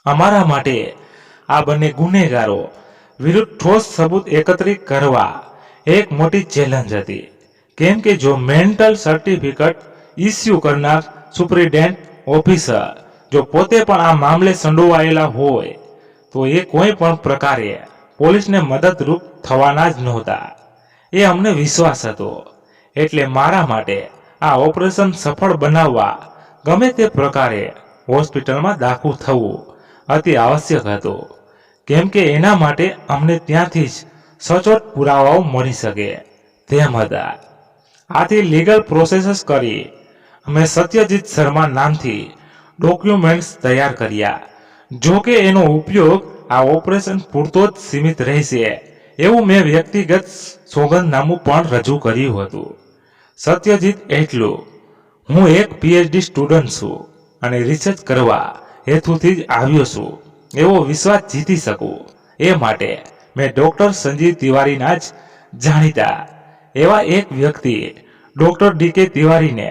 અમારા માટે આ બંને ગુનેગારો વિરુદ્ધ ઠોસ સબૂત એકત્રિત કરવા એક મોટી ચેલેન્જ હતી, કેમ કે જો મેન્ટલ સર્ટિફિકેટ ઇસ્યુ કરનાર સુપ્રિન્ટેન્ડન્ટ ઓફિસર જો પોતે પણ આ મામલે સંડોવાયેલા હોય તો એ કોઈ પણ પ્રકારે પોલીસને મદદરૂપ થવાના જ નહોતા. એ અમને વિશ્વાસ હતો. એટલે મારા માટે આ ઓપરેશન સફળ બનાવવા ગમે તે પ્રકારે હોસ્પિટલમાં દાખલ થવું અતિ આવશ્યક હતું, કેમ કે એના માટે અમને ત્યાંથી જ સચોટ પુરાવાઓ મળી શકે તેમ હતા. આથી લીગલ પ્રોસેસ કરી અમે સત્યજીત શર્મા નામથી ડોક્યુમેન્ટ્સ તૈયાર કર્યા. જો કે એનો ઉપયોગ આ ઓપરેશન પૂરતો જ સીમિત રહેશે એવું મેં વ્યક્તિગત સોગંદનામું પણ રજૂ કર્યું હતું. સત્યજીત એટલું, હું એક PhD સ્ટુડન્ટ છું અને રિસર્ચ કરવા હેતુથી જ આવ્યો છું એવો વિશ્વાસ જીતી શકું એ માટે મેં ડૉક્ટર સંજીવ તિવારીના જ જાણીતા એવા એક વ્યક્તિ ડૉક્ટર DK તિવારીને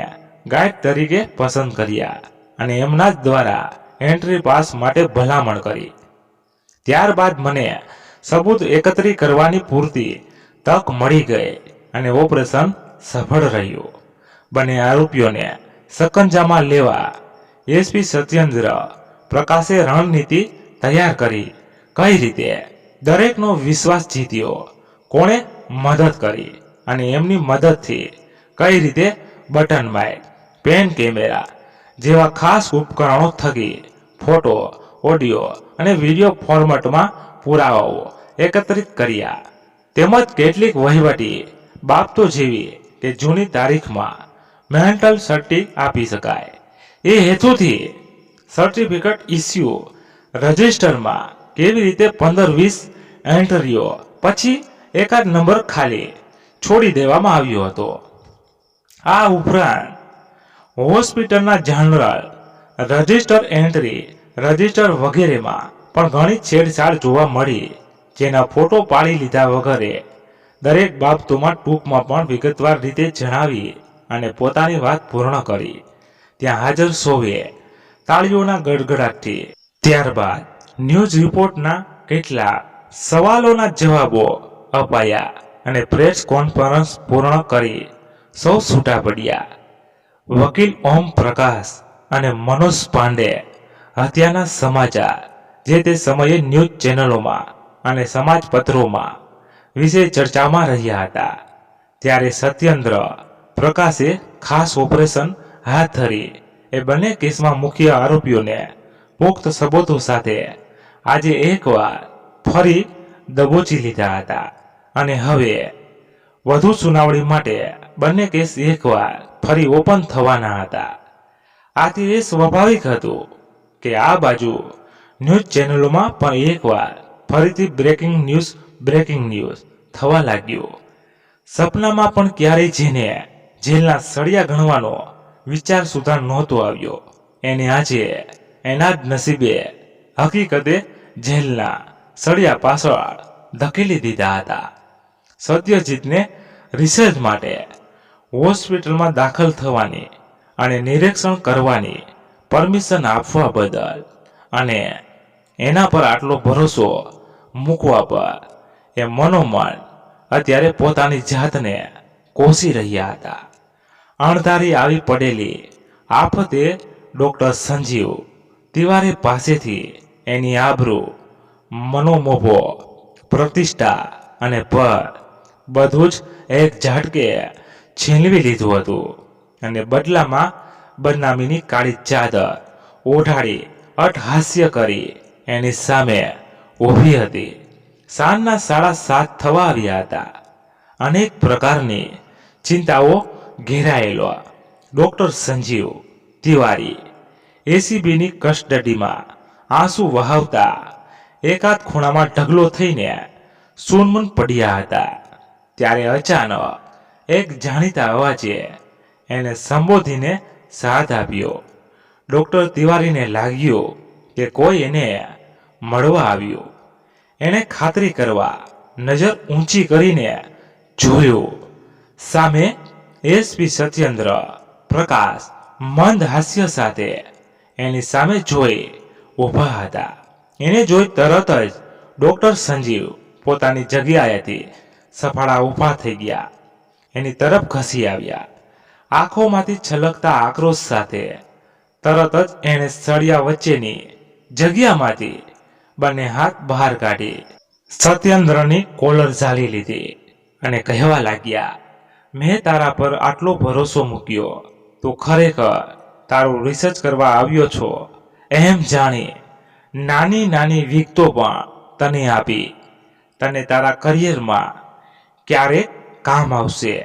ગાઈડ તરીકે પસંદ કર્યા અને એમના જ દ્વારા એન્ટ્રી પાસ માટે ભલામણ કરી. ત્યારબાદ મને સબૂત એકત્રિત કરવાની પૂરતી તક મળી ગઈ અને ઓપરેશન સફળ રહ્યું. બંને આરોપીઓને સકંજામાં લેવા એસપી સત્યેન્દ્ર પ્રકાશે રણનીતિ તૈયાર કરી. કઈ રીતે દરેકનો વિશ્વાસ જીત્યો, કોણે મદદ કરી અને એમની મદદથી કઈ રીતે બટન માઇક, પેન કેમેરા જેવા ખાસ ઉપકરણો થકી ફોટો, ઓડિયો અને વિડીયો ફોર્મેટમાં પુરાવાઓ એકત્રિત કર્યા. તેમજ કેટલીક વહીવટી બાબતો જેવી કે જૂની તારીખમાં મેન્ટલ સર્ટી આપી શકાય એ હેતુથી સર્ટિફિકેટ ઇસ્યુ રજિસ્ટરમાં કેવી રીતે 15-20 એન્ટ્રીઓ પછી એકાદ નંબર ખાલી છોડી દેવામાં આવ્યો હતો. આ ઉપરાંત હોસ્પિટલના જનરલ રજિસ્ટર, એન્ટ્રી રજિસ્ટર વગેરેમાં પણ ઘણી છેડછાડ જોવા મળી, જેના ફોટો પાડી લીધા વગરે દરેક બાબતોમાં ટૂંકમાં પણ વિગતવાર રીતે જણાવી અને પોતાની વાત પૂર્ણ કરી. ત્યાં હાજર સૌએ તાળીઓના ગડગડાટથી ત્યારબાદ ન્યૂઝ રિપોર્ટના કેટલાક સવાલોના જવાબો અપાયા અને પ્રેસ કોન્ફરન્સ પૂર્ણ કરી સૌ છૂટા પડ્યા. વકીલ ઓમ પ્રકાશ અને મનોજ પાંડે હત્યાના સમાચાર જે તે સમયે ન્યૂઝ ચેનલોમાં અને સમાજપત્રોમાં વિશે ચર્ચામાં રહ્યા હતા. ત્યારે સત્યેન્દ્ર પ્રકાશે ખાસ ઓપરેશન હાથ ધરી એ બંને કેસમાં મુખ્ય આરોપીઓને પુખ્ત સબૂતો સાથે આજે એકવાર ફરી દબોચી લીધા હતા અને હવે વધુ સુનાવણી માટે બંને કેસ એકવાર ફરી ઓપન થવાના હતા. આથી એ સ્વાભાવિક હતું કે આ બાજુ ન્યૂઝ ચેનલોમાં પણ એકવાર ફરીથી બ્રેકિંગ ન્યૂઝ થવા લાગ્યું. સપનામાં પણ ક્યારેય જેને જેલના સળિયા ગણવાનો વિચાર સુધા નહોતો આવ્યો એને આજે એના જ નસીબે હકીકતે જેલના સળિયા પાછળ ધકેલી દીધા હતા. સત્યજીતને રિસર્ચ માટે હોસ્પિટલમાં દાખલ થવાની અને નિરીક્ષણ કરવાની પરમિશન આપવા બદલ અને એના પર આટલો ભરોસો મૂકવા પર એ મનોમન અત્યારે પોતાની જાતને કોસી રહ્યા હતા. અણધારી આવી પડેલી આફતે ડોક્ટર સંજીવ તિવારી પાસેથી એની આબરૂ, મનોમોભો, પ્રતિષ્ઠા અને પદ બધું જ એક ઝાટકે છીનવી લીધું હતું અને બદલામાં બદનામીની કાળી ચાદર ઓઢાડી અટહાસ્ય કરી એની સામે ઊભી હતી. સાંજના 7:30 થવા આવ્યા હતા. અનેક પ્રકારની ચિંતાઓ ઘેરાયેલો ડોક્ટર સંજીવ તિવારી એસીબીની કસ્ટડીમાં આંસુ વહાવતા એકાદ ખૂણામાં ઢગલો થઈને સૂનમૂન પડ્યા હતા. ત્યારે અચાનક એક જાણીતા અવાજે એને સંબોધીને સાથ આપ્યો. ડોક્ટર તિવારીને લાગ્યું કે કોઈ એને મળવા આવ્યું. એણે ખાતરી કરવા નજર ઊંચી કરીને જોયું. સામે એસપી સત્યેન્દ્ર પ્રકાશ મંદ હાસ્ય સાથે એની સામે જોઈ ઊભા હતા. એને જોઈ તરત જ ડોક્ટર સંજીવ પોતાની જગ્યાએથી સફાળા ઊભા થઈ ગયા. એની તરફ ઘસી આવ્યા. આંખોમાંથી છલકતા આક્રોશ સાથે તરત જ એણે સળિયા વચ્ચેની જગ્યામાંથી બંને હાથ બહાર કાઢી સત્યેન્દ્રની કોલર ઝાલી લીધી અને કહેવા લાગ્યા, મેં તારા પર આટલો ભરોસો મૂક્યો. તું ખરેખર તારું રિસર્ચ કરવા આવ્યો છો એમ જાણી નાની નાની વિગતો પણ તને આપી. તને તારા કરિયરમાં ક્યારેક કામ આવશે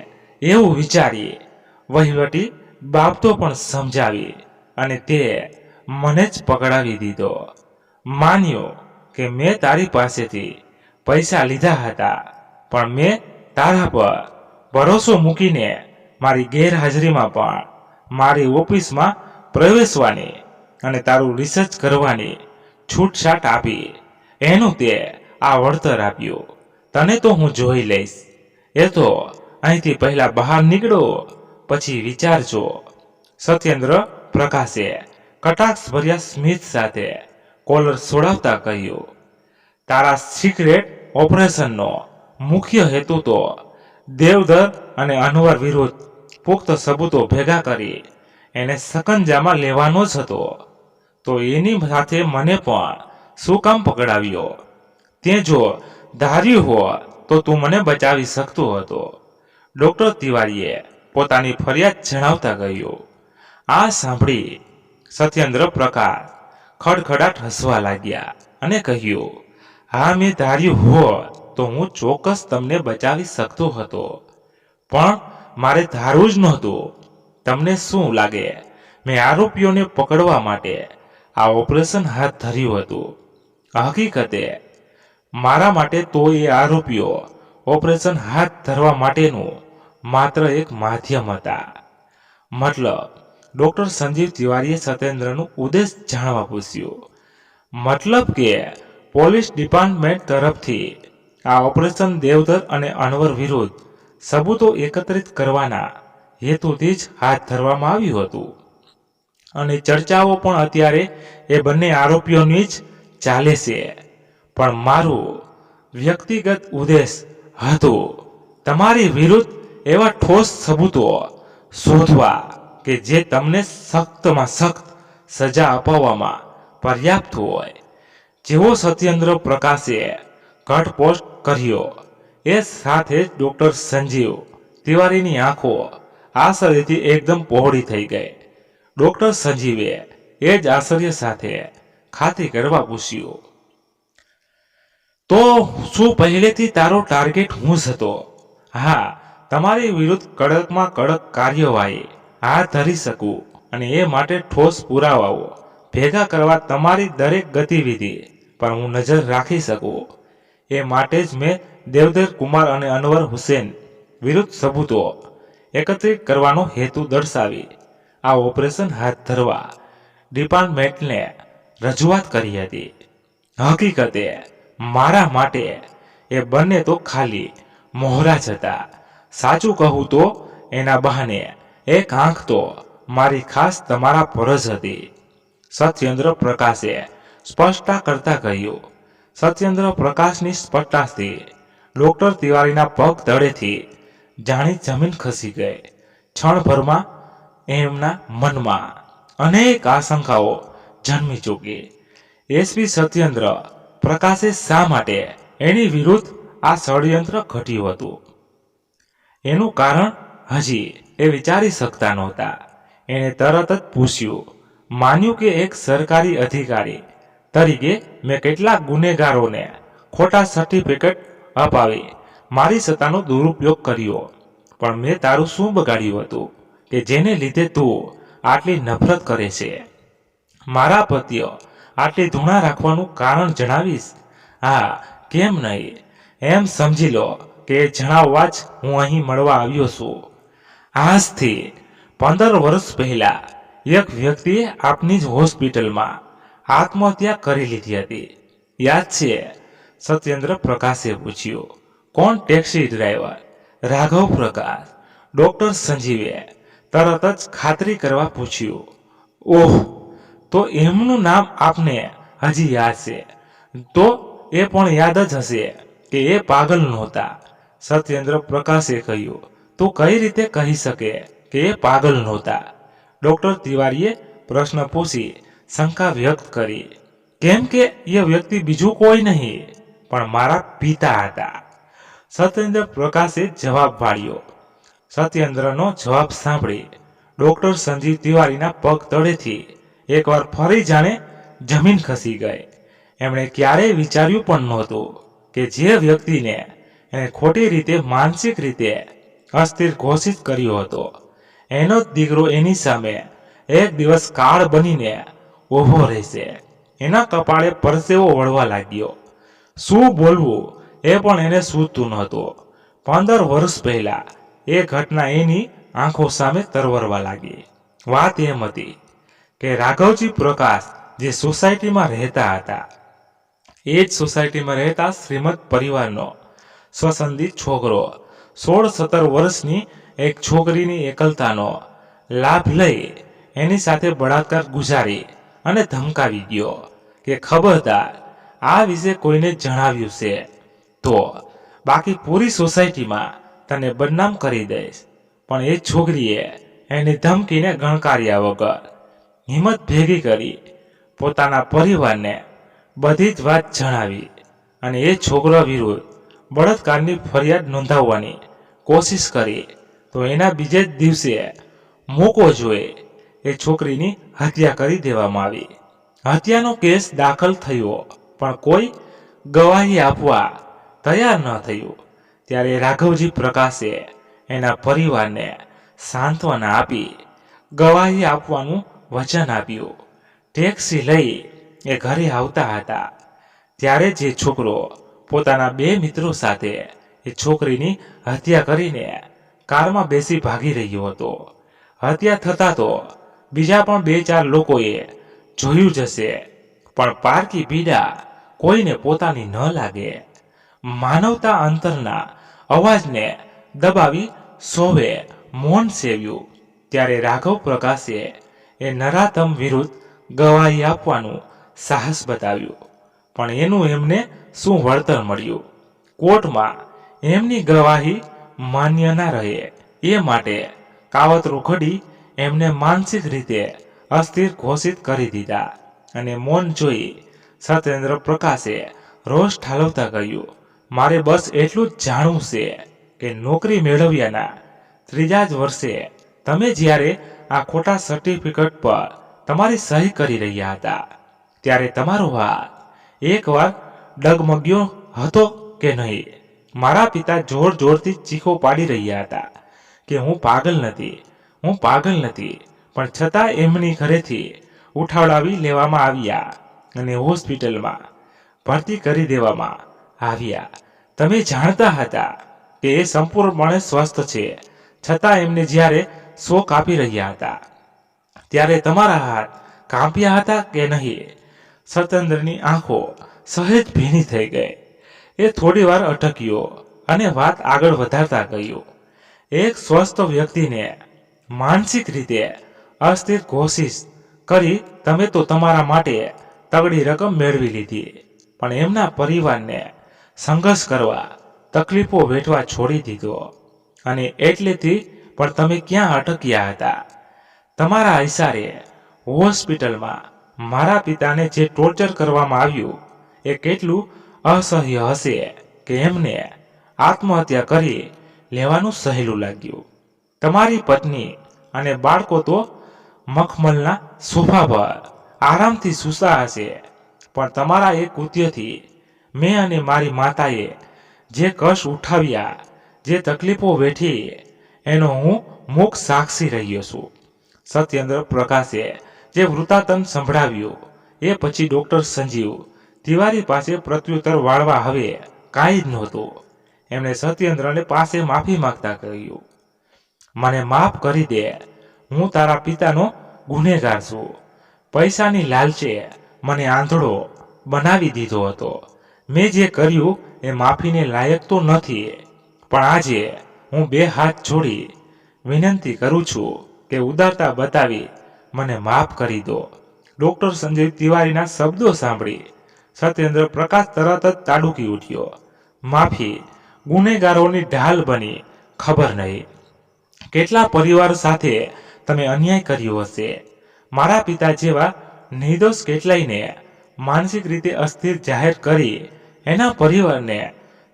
એવું વિચારી વહીવટી બાબતો પણ સમજાવી અને તે મને જ પકડાવી દીધો. માન્યો કે મેં તારી પાસેથી પૈસા લીધા હતા, પણ મેં તારા પર ભરોસો મૂકીને મારી ગેરહાજરીમાં પણ મારી ઓફિસમાં પ્રવેશવાની અને તારું રિસર્ચ કરવાની છૂટછાટ આપી. એનું તે આ વળતર આપ્યું. તને તો હું જોઈ લઈશ. એ તો અહીંથી પહેલા બહાર નીકળો, પછી વિચારજો. સત્યેન્દ્ર પ્રકાશે કટાક્ષભર્યા સ્મિત સાથે કોલર છોડાવતા કહ્યું, તારા સિક્રેટ ઓપરેશનનો મુખ્ય હેતુ તો દેવધર અને અનવર વિરુદ્ધ પુખ્ત સબૂતો ભેગા કરી એને સકંજામાં લેવાનો જ હતો. તો એની સાથે મને પણ શું કામ પકડાવ્યો? તે જો ધાર્યું હોત તો તું મને બચાવી શકતો હતો. ડોક્ટર તિવારીએ પોતાની ફરિયાદ જણાવતા કહ્યું. આ સાંભળી સત્યેન્દ્ર પ્રકાશ ખડખડાટ હસવા લાગ્યા અને કહ્યું, હા, મેં ધાર્યું હોત તો હું ચોક્કસ તમને બચાવી શકતો હતો, પણ મારે ધારવું જ નહોતું. તમને શું લાગે મેં આરોપીઓને પકડવા માટે આ ઓપરેશન હાથ ધર્યું હતું? હકીકતે મારા માટે તો એ આરોપીઓ ઓપરેશન હાથ ધરવા માટેનું માત્ર એક માધ્યમ હતા. મતલબ? ડોક્ટર સંજીવ તિવારીએ સત્યેન્દ્રનું ઉદ્દેશ જાણવા પૂછ્યું. મતલબ કે પોલીસ ડિપાર્ટમેન્ટ તરફથી આ ઓપરેશન દેવધર અને અનવર વિરુદ્ધ સબૂતો એકત્રિત કરવાના હેતુથી જ હાથ ધરવામાં આવ્યું હતું અને ચર્ચાઓ પણ અત્યારે એ બંને આરોપીઓની જ ચાલે છે. પણ મારું વ્યક્તિગત ઉદ્દેશ હતો તમારી વિરુદ્ધ એવા ઠોસ સબૂતો શોધવા કે જે તમને સખ્તમાં સખ્ત સજા અપાવવામાં પર્યાપ્ત હોય. જેવો સત્યેન્દ્ર પ્રકાશે ઘટસ્ફોટ કર્યો એ સાથે જ ડોક્ટર સંજીવ તિવારીની આંખો આશ્ચર્યથી એકદમ પહોળી થઈ ગઈ. ડોક્ટર સંજીવે એ જ આશ્ચર્ય સાથે ખાતરી કરવા પૂછ્યું, તો શું પહેલેથી તારો ટાર્ગેટ હું જ હતો? હા, તમારી વિરુદ્ધ કડકમાં કડક કાર્યવાહી હાથ ધરી શકું અને એ માટે ઠોસ પુરાવાઓ ભેગા કરવા તમારી દરેક ગતિવિધિ પર હું નજર રાખી શકું. એ માટે જ મેં દેવધર કુમાર અને અનવર હુસેન વિરુદ્ધ સબૂતો એકત્રિત કરવાનો હેતુ દર્શાવી આ ઓપરેશન હાથ ધરવા ડિપાર્ટમેન્ટને રજૂઆત કરી હતી. હકીકતે મારા માટે એ બંને તો ખાલી મોહરા જ હતા. સાચું કહું તો એના બહાને એક આંખ તો મારી ખાસ તમારા પર જ હતી. સત્યેન્દ્ર પ્રકાશે સ્પષ્ટતા કરતા કહ્યું. સત્યેન્દ્ર પ્રકાશની સ્પષ્ટતાથી ડોક્ટર તિવારીના પગ તળેથી જાણી જમીન ખસી ગઈ. ક્ષણભરમાં એમના મનમાં અનેક આશંકાઓ જન્મી ચૂકી. એસપી સત્યેન્દ્ર પ્રકાશે શા માટે એની વિરુદ્ધ આ ષડયંત્ર ઘટ્યું હતું એનું કારણ હજી એ વિચારી શકતા નહોતા. એણે તરત જ પૂછ્યું, માન્યું કે એક સરકારી અધિકારી તરીકે મેં કેટલાક ગુનેગારોને ખોટા સર્ટિફિકેટ અપાવી મારી સત્તાનો દુરુપયોગ કર્યો, પણ મેં તારું શું બગાડ્યું હતું કે જેને લીધે તું આટલી નફરત કરે છે? મારા પ્રત્યે આટલી ધૂણા રાખવાનું કારણ જણાવીશ? હા, કેમ નહીં? એમ સમજી લો કે જણાવવા જ હું અહીં મળવા આવ્યો છું. આજથી 15 વર્ષ પહેલા એક વ્યક્તિએ આપની જ હોસ્પિટલમાં આત્મહત્યા કરી લીધી હતી. યાદ છે? સત્યેન્દ્ર પ્રકાશે પૂછ્યું. કોણ? ટેક્સી ડ્રાઈવર રાઘવ પ્રકાશ. ડોક્ટર સંજીવે તરત જ ખાતરી કરવા પૂછ્યું. ઓહ, તો એમનું નામ આપને હજી યાદ છે? તો એ પણ યાદ જ હશે કે એ પાગલ નહોતા. સત્યેન્દ્ર પ્રકાશે કહ્યું. તું કઈ રીતે કહી શકે કે એ પાગલ નહોતા? ડોક્ટર તિવારીએ પ્રશ્ન પૂછી શંકા વ્યક્ત કરી. કેમ કે એ વ્યક્તિ બીજું કોઈ નહીં પણ મારા પિતા હતા. સત્યેન્દ્ર પ્રકાશે જવાબ પાડ્યો. સત્યેન્દ્રનો જવાબ સાંભળી ડોક્ટર સંજીવ તિવારીના પગ તળેથી એકવાર ફરી જાણે જમીન ખસી ગઈ. એમણે ક્યારેય વિચાર્યું પણ નહોતું કે જે વ્યક્તિને એને ખોટી રીતે માનસિક રીતે અસ્થિર ઘોષિત કર્યો હતો એનો જ દીકરો એની સામે એક દિવસ કાળ બનીને ઊભો રહેશે. એના કપાળે પરસેવો વળવા લાગ્યો. શું બોલવું એ પણ એને સૂઝતું નહોતું. 15 વર્ષ પહેલા એ ઘટના એની આંખો સામે તરવરવા લાગી. વાત એમ હતી કે રાઘવજી પ્રકાશ જે સોસાયટીમાં રહેતા હતા એ જ સોસાયટીમાં રહેતા શ્રીમંત પરિવારનો સ્વસંદી છોકરો 16-17 વર્ષની એક છોકરીની એકલતાનો લાભ લઈ એની સાથે બળાત્કાર ગુજારી અને ધમકાવી ગયો કે ખબરદાર આ વિશે કોઈને જણાવ્યું છે તો બાકી પૂરી સોસાયટીમાં તને બદનામ કરી દઈશ. પણ એ છોકરીએ એની ધમકીને ગણકાર્યા વગર હિંમત ભેગી કરી પોતાના પરિવારને બધી જ વાત જણાવી અને એ છોકરા વિરુદ્ધ બળાત્કારની ફરિયાદ નોંધાવવાની કોશિશ કરી તો એના બીજે જ દિવસે મોકો જોઈ એ છોકરીની હત્યા કરી દેવામાં આવી. હત્યાનો કેસ દાખલ થયો પણ કોઈ ગવાહી આપવા તૈયાર ન થયું. ત્યારે રાઘવજી પ્રકાશે એના પરિવારને સાંત્વના આપી ગવાહી આપવાનું વચન આપ્યું. ટેક્સી લઈ એ ઘરે આવતા હતા ત્યારે જે છોકરો પોતાના 2 મિત્રો સાથે એ છોકરીની હત્યા કરીને કારમાં બેસી ભાગી રહ્યો હતો. હત્યા થતા તો બીજા પણ 2-4 લોકોએ જોયું જ હશે પણ પારકી પીડા કોઈને પોતાની ન લાગે. માનવતા અંતરના અવાજને દબાવી સૌએ મૌન સેવ્યું. ત્યારે રાઘવ પ્રકાશે એ નરાધમ વિરુદ્ધ ગવાહી આપવાનું સાહસ બતાવ્યું. પણ એનું એમને શું વળતર મળ્યું? કોર્ટમાં એમની ગવાહી માન્ય ના રહે એ માટે કાવતરું ઘડી એમને માનસિક રીતે અસ્થિર ઘોષિત કરી દીધા. અને મૌન જોઈ સત્યેન્દ્ર પ્રકાશે રોષ ઠાલવતા કહ્યું, મારે બસ એટલું જ જાણવું છે કે નોકરી મેળવ્યાના 3જા જ વર્ષે તમે જ્યારે આ ખોટા સર્ટિફિકેટ પર તમારી સહી કરી રહ્યા હતા ત્યારે તમારો હાથ એકવાર ડગમગ્યો હતો કે નહીં? મારા પિતા જોર જોરથી ચીખો પાડી રહ્યા હતા કે હું પાગલ નથી. પણ છતાં એમની ઘરેથી ઉઠાવડાવી લેવામાં આવ્યા અને હોસ્પિટલમાં ભરતી કરી દેવામાં આવ્યા. તમે જાણતા હતા કે એ સંપૂર્ણપણે સ્વસ્થ છે, છતાં એમને જ્યારે શોક આપી રહ્યા હતા ત્યારે તમારા હાથ કાંપ્યા હતા કે નહીં? સત્યેન્દ્રની આંખો સહેજ ભીની થઈ ગઈ. એ થોડી વાર અટક્યો અને વાત આગળ વધારતા કહ્યું, એક સ્વસ્થ વ્યક્તિને માનસિક રીતે અસ્થિર ઘોષિત કરી તમે તો તમારા માટે તગડી રકમ મેળવી લીધી, પણ એમના પરિવારને સંઘર્ષ કરવા, તકલીફો વેઠવા છોડી દીધો. અને એટલેથી પણ તમે ક્યાં અટક્યા હતા? તમારા ઇશારે હોસ્પિટલમાં મારા પિતાને જે ટોર્ચર કરવામાં આવ્યું એ કેટલું અસહ્ય હશે કે એમને આત્મહત્યા કરી લેવાનું સહેલું લાગ્યું. તમારી પત્ની અને બાળકો તો મખમલના સોફા પર આરામથી સૂતા હશે, પણ તમારા એ કૃત્યથી મેં અને મારી માતાએ જે કષ્ટ ઉઠાવ્યા, જે તકલીફો વેઠી, એનો હું મૂક સાક્ષી રહ્યો છું. સત્યેન્દ્ર પ્રકાશે જે વૃત્તાંત સંભળાવ્યું એ પછી ડૉક્ટર સંજીવ તિવારી પાસે પ્રત્યુત્તર વાળવા હવે કાંઈ જ નહોતું. એમણે સત્યેન્દ્રને પાસે માફી માંગતા કહ્યું, મને માફ કરી દે, હું તારા પિતાનો ગુનેગાર છું. પૈસાની લાલચે મને આંધળો બનાવી દીધો હતો. મેં જે કર્યું એ માફીને લાયક તો નથી, પણ આજે હું 2 હાથ જોડી વિનંતી કરું છું કે ઉદારતા બતાવી મને માફ કરી દો. ડૉક્ટર સંજય તિવારીના શબ્દો સાંભળી સત્યેન્દ્ર પ્રકાશ તરત જ તાડુકી ઉઠ્યો. માફી ગુનેગારોની ઢાલ બની. ખબર નહીં કેટલા પરિવાર સાથે તમે અન્યાય કર્યો હશે. મારા પિતા જેવા નિર્દોષ કેટલાયને માનસિક રીતે અસ્થિર જાહેર કરી એના પરિવારને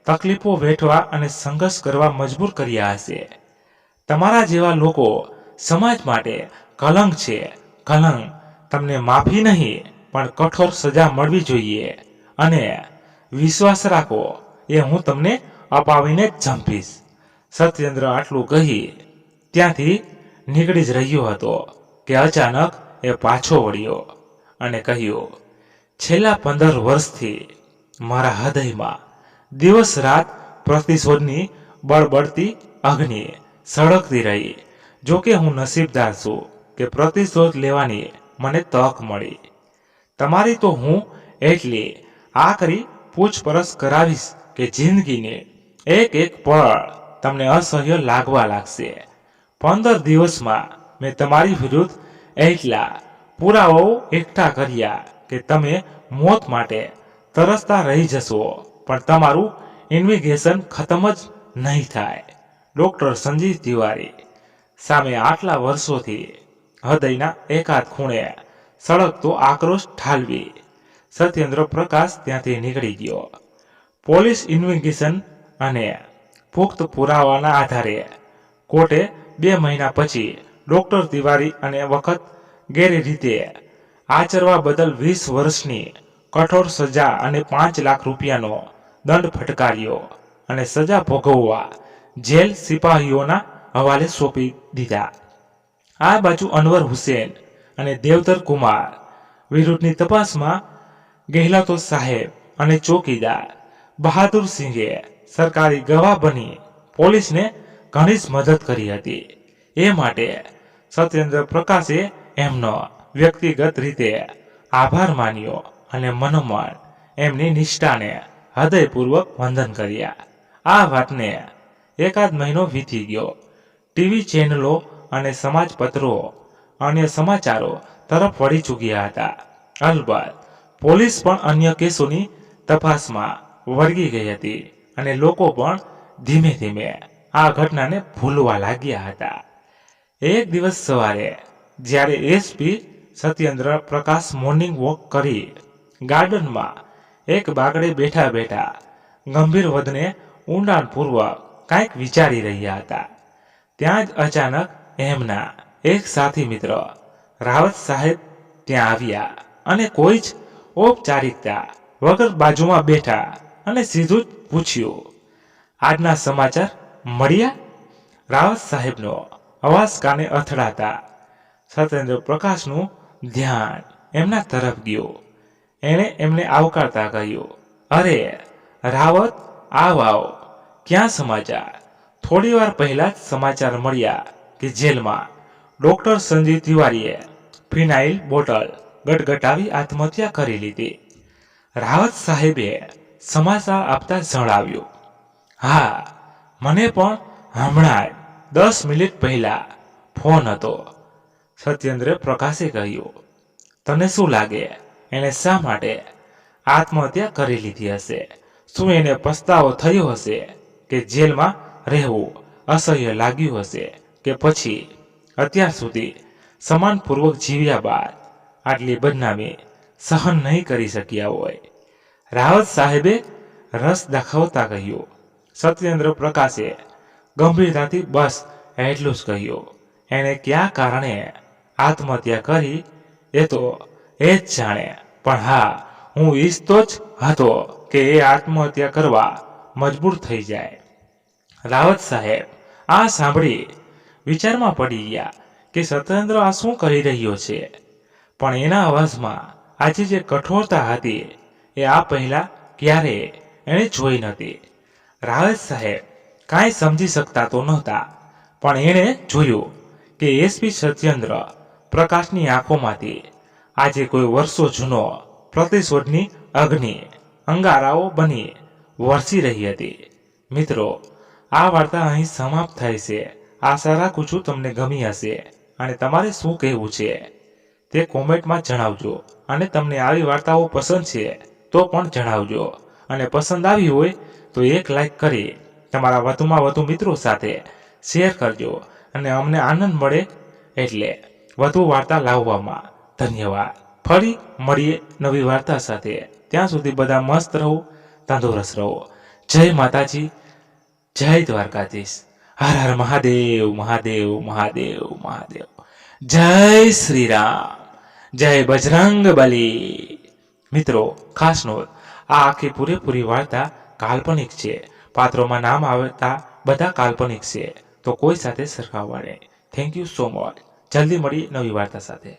તકલીફો વેઠવા અને સંઘર્ષ કરવા મજબૂર કર્યા હશે. તમારા જેવા લોકો સમાજ માટે કલંક છે, કલંક. તમને માફી નહીં પણ કઠોર સજા મળવી જોઈએ. અને વિશ્વાસ રાખો, એ હું તમને અપાવીને જ જંપીશ. સત્યેન્દ્ર આટલું કહી ત્યાંથી નીકળી જ રહ્યો હતો કે અચાનક એ પાછો વળ્યો અને કહ્યું, છેલ્લા 15 વર્ષથી મારા હૃદયમાં દિવસ રાત પ્રતિશોધની બળબડતી અગ્નિ સળગતી રહી. જોકે હું નસીબદાર છું કે પ્રતિશોધ લેવાની મને તક મળી. તમારી તો હું એટલી આકરી પૂછપરછ કરાવીશ કે જિંદગીને એક એક પળ તમને અસહ્ય લાગવા લાગશે. 15 દિવસમાં મેં તમારી વિરુદ્ધ એટલા પુરાવાઓ એકઠા કર્યા કે તમે મોત માટે તરસતા રહી જશો, પણ તમારું ઇન્વેસ્ટિગેશન ખતમ જ નહીં થાય. ડૉક્ટર સંજીવ તિવારી સામે આટલા વર્ષોથી હૃદયના એકાદ ખૂણે સળગતો આક્રોશ ઠાલવી સત્યેન્દ્ર પ્રકાશ ત્યાંથી નીકળી ગયો. પોલીસ ઇન્વેસ્ટિગેશન અને પુખ્ત પુરાવાના આધારે કોર્ટે 2 મહિના પછી ડૉક્ટર તિવારી અને વખત ગેરરીતે આચરવા બદલ 20 વર્ષની કઠોર સજા અને 5 લાખ રૂપિયાનો દંડ ફટકાર્યો અને સજા ભોગવવા જેલ સિપાહીઓના હવાલે સોંપી દીધા. આ બાજુ અનવર હુસેન અને દેવધર કુમાર વિરુદ્ધની તપાસમાં ગેહલોત સાહેબ અને ચોકીદાર બહાદુર સિંઘે સરકારી ગવાહ બની પોલીસને ઘણી જ મદદ કરી હતી. એ માટે સત્યેન્દ્ર પ્રકાશે એમનો વ્યક્તિગત રીતે આભાર માન્યો અને મનોમન એમની નિષ્ઠાને હૃદયપૂર્વક વંદન કર્યા. આ વાતને એકાદ મહિનો વીતી ગયો. ટીવી ચેનલો અને સમાજપત્રો અન્ય સમાચારો તરફ વળી ચૂક્યા હતા. અલબત્ત પોલીસ પણ અન્ય કેસોની તપાસમાં વળગી ગઈ હતી અને લોકો પણ ધીમે ધીમે આ ઘટનાને ભૂલવા લાગ્યા હતા. એક દિવસ સવારે જ્યારે એસપી સત્યેન્દ્ર પ્રકાશ મોર્નિંગ વોક કરી ગાર્ડનમાં એક બાગડે બેઠા બેઠા ગંભીર વદને ઊંડાણપૂર્વક કંઈક વિચારી રહ્યા હતા. ત્યાં જ અચાનક એમના એક સાથી મિત્ર રાવત સાહેબ ત્યાં આવ્યા અને કોઈ જ ઔપચારિકતા વગર બાજુમાં બેઠા અને સીધું જ પૂછ્યું, આજના સમાચાર મળ્યા? રાવત સાહેબનો અવાજ કાને અથડાતા સત્યેન્દ્ર પ્રકાશનું ધ્યાન એમના તરફ ગયું. એણે એમને આવકારતા કહ્યું, અરે રાવત, આવ. ક્યાં સમાચાર? થોડી વાર પહેલા જ સમાચાર મળ્યા કે જેલમાં ડોક્ટર સંજીવ તિવારીએ ફિનાઇલ બોટલ ગટગટાવી આત્મહત્યા કરી લીધી. રાવત સાહેબે સમાચાર આપતા જણાવ્યું, હા, મને પણ હમણાં જ 10 મિનિટ પહેલા ફોન હતો. સત્યેન્દ્ર પ્રકાશે કહ્યું, તને શું લાગે એણે શા માટે આત્મહત્યા કરી લીધી હશે? શું એને પસ્તાવો થયો હશે કે જેલમાં રહેવું અસહ્ય લાગ્યું હશે કે પછી અત્યાર સુધી સન્માનપૂર્વક જીવ્યા બાદ આટલી બદનામી સહન નહીં કરી શક્યા હોય? રાવત સાહેબે રસ દાખવતા કહ્યું. સત્યેન્દ્ર પ્રકાશે ગંભીરતાથી બસ એટલું જ કહ્યું. એણે કયા કારણે આત્મહત્યા કરી એ તો એ જ જાણે, પણ હા, હું ઈચ્છતો જ હતો કે એ આત્મહત્યા કરવા મજબૂર થઈ જાય. રાવત સાહેબ આ સાંભળી વિચારમાં પડી ગયા કે સત્યેન્દ્ર આ શું કરી રહ્યો છે, પણ એના અવાજમાં આજે જે કઠોરતા હતી એ આ પહેલા ક્યારેય એણે જોઈ નહોતી. રાવત સાહેબ કાંઈ સમજી શકતા તો નહોતા, પણ એણે જોયું કે એસપી સત્યેન્દ્ર પ્રકાશની આંખોમાંથી આજે કોઈ વર્ષો જૂનો પ્રતિશોધની અગ્નિ અંગારાઓ બની વરસી રહી હતી. મિત્રો, આ વાર્તા અહીં સમાપ્ત થાય છે. આશા રાખું છું તમને ગમી હશે અને તમારે શું કહેવું છે તે કોમેન્ટમાં જણાવજો. અને તમને આવી વાર્તાઓ પસંદ છે તો પણ જણાવજો. અને પસંદ આવી હોય તો એક લાઈક કરી તમારા વધુમાં વધુ મિત્રો સાથે શેર કરજો અને અમને આનંદ મળે એટલે વધુ વાર્તા લાવવામાં. ધન્યવાદ. ફરી મળીએ નવી વાર્તા સાથે. ત્યાં સુધી બધા મસ્ત રહો, તંદુરસ્ત રહો. જય માતાજી, જય દ્વારકાધીશ. હર હર મહાદેવ, મહાદેવ, મહાદેવ, મહાદેવ. જય શ્રી રામ, જય બજરંગ બલી. મિત્રો, ખાસ નોંધ, આ આખી પૂરેપૂરી વાર્તા કાલ્પનિક છે. પાત્રોમાં નામ આવતા બધા કાલ્પનિક છે, તો કોઈ સાથે સરખાવવા નહીં. Thank you so much. જલ્દી મળી નવી વાર્તા સાથે.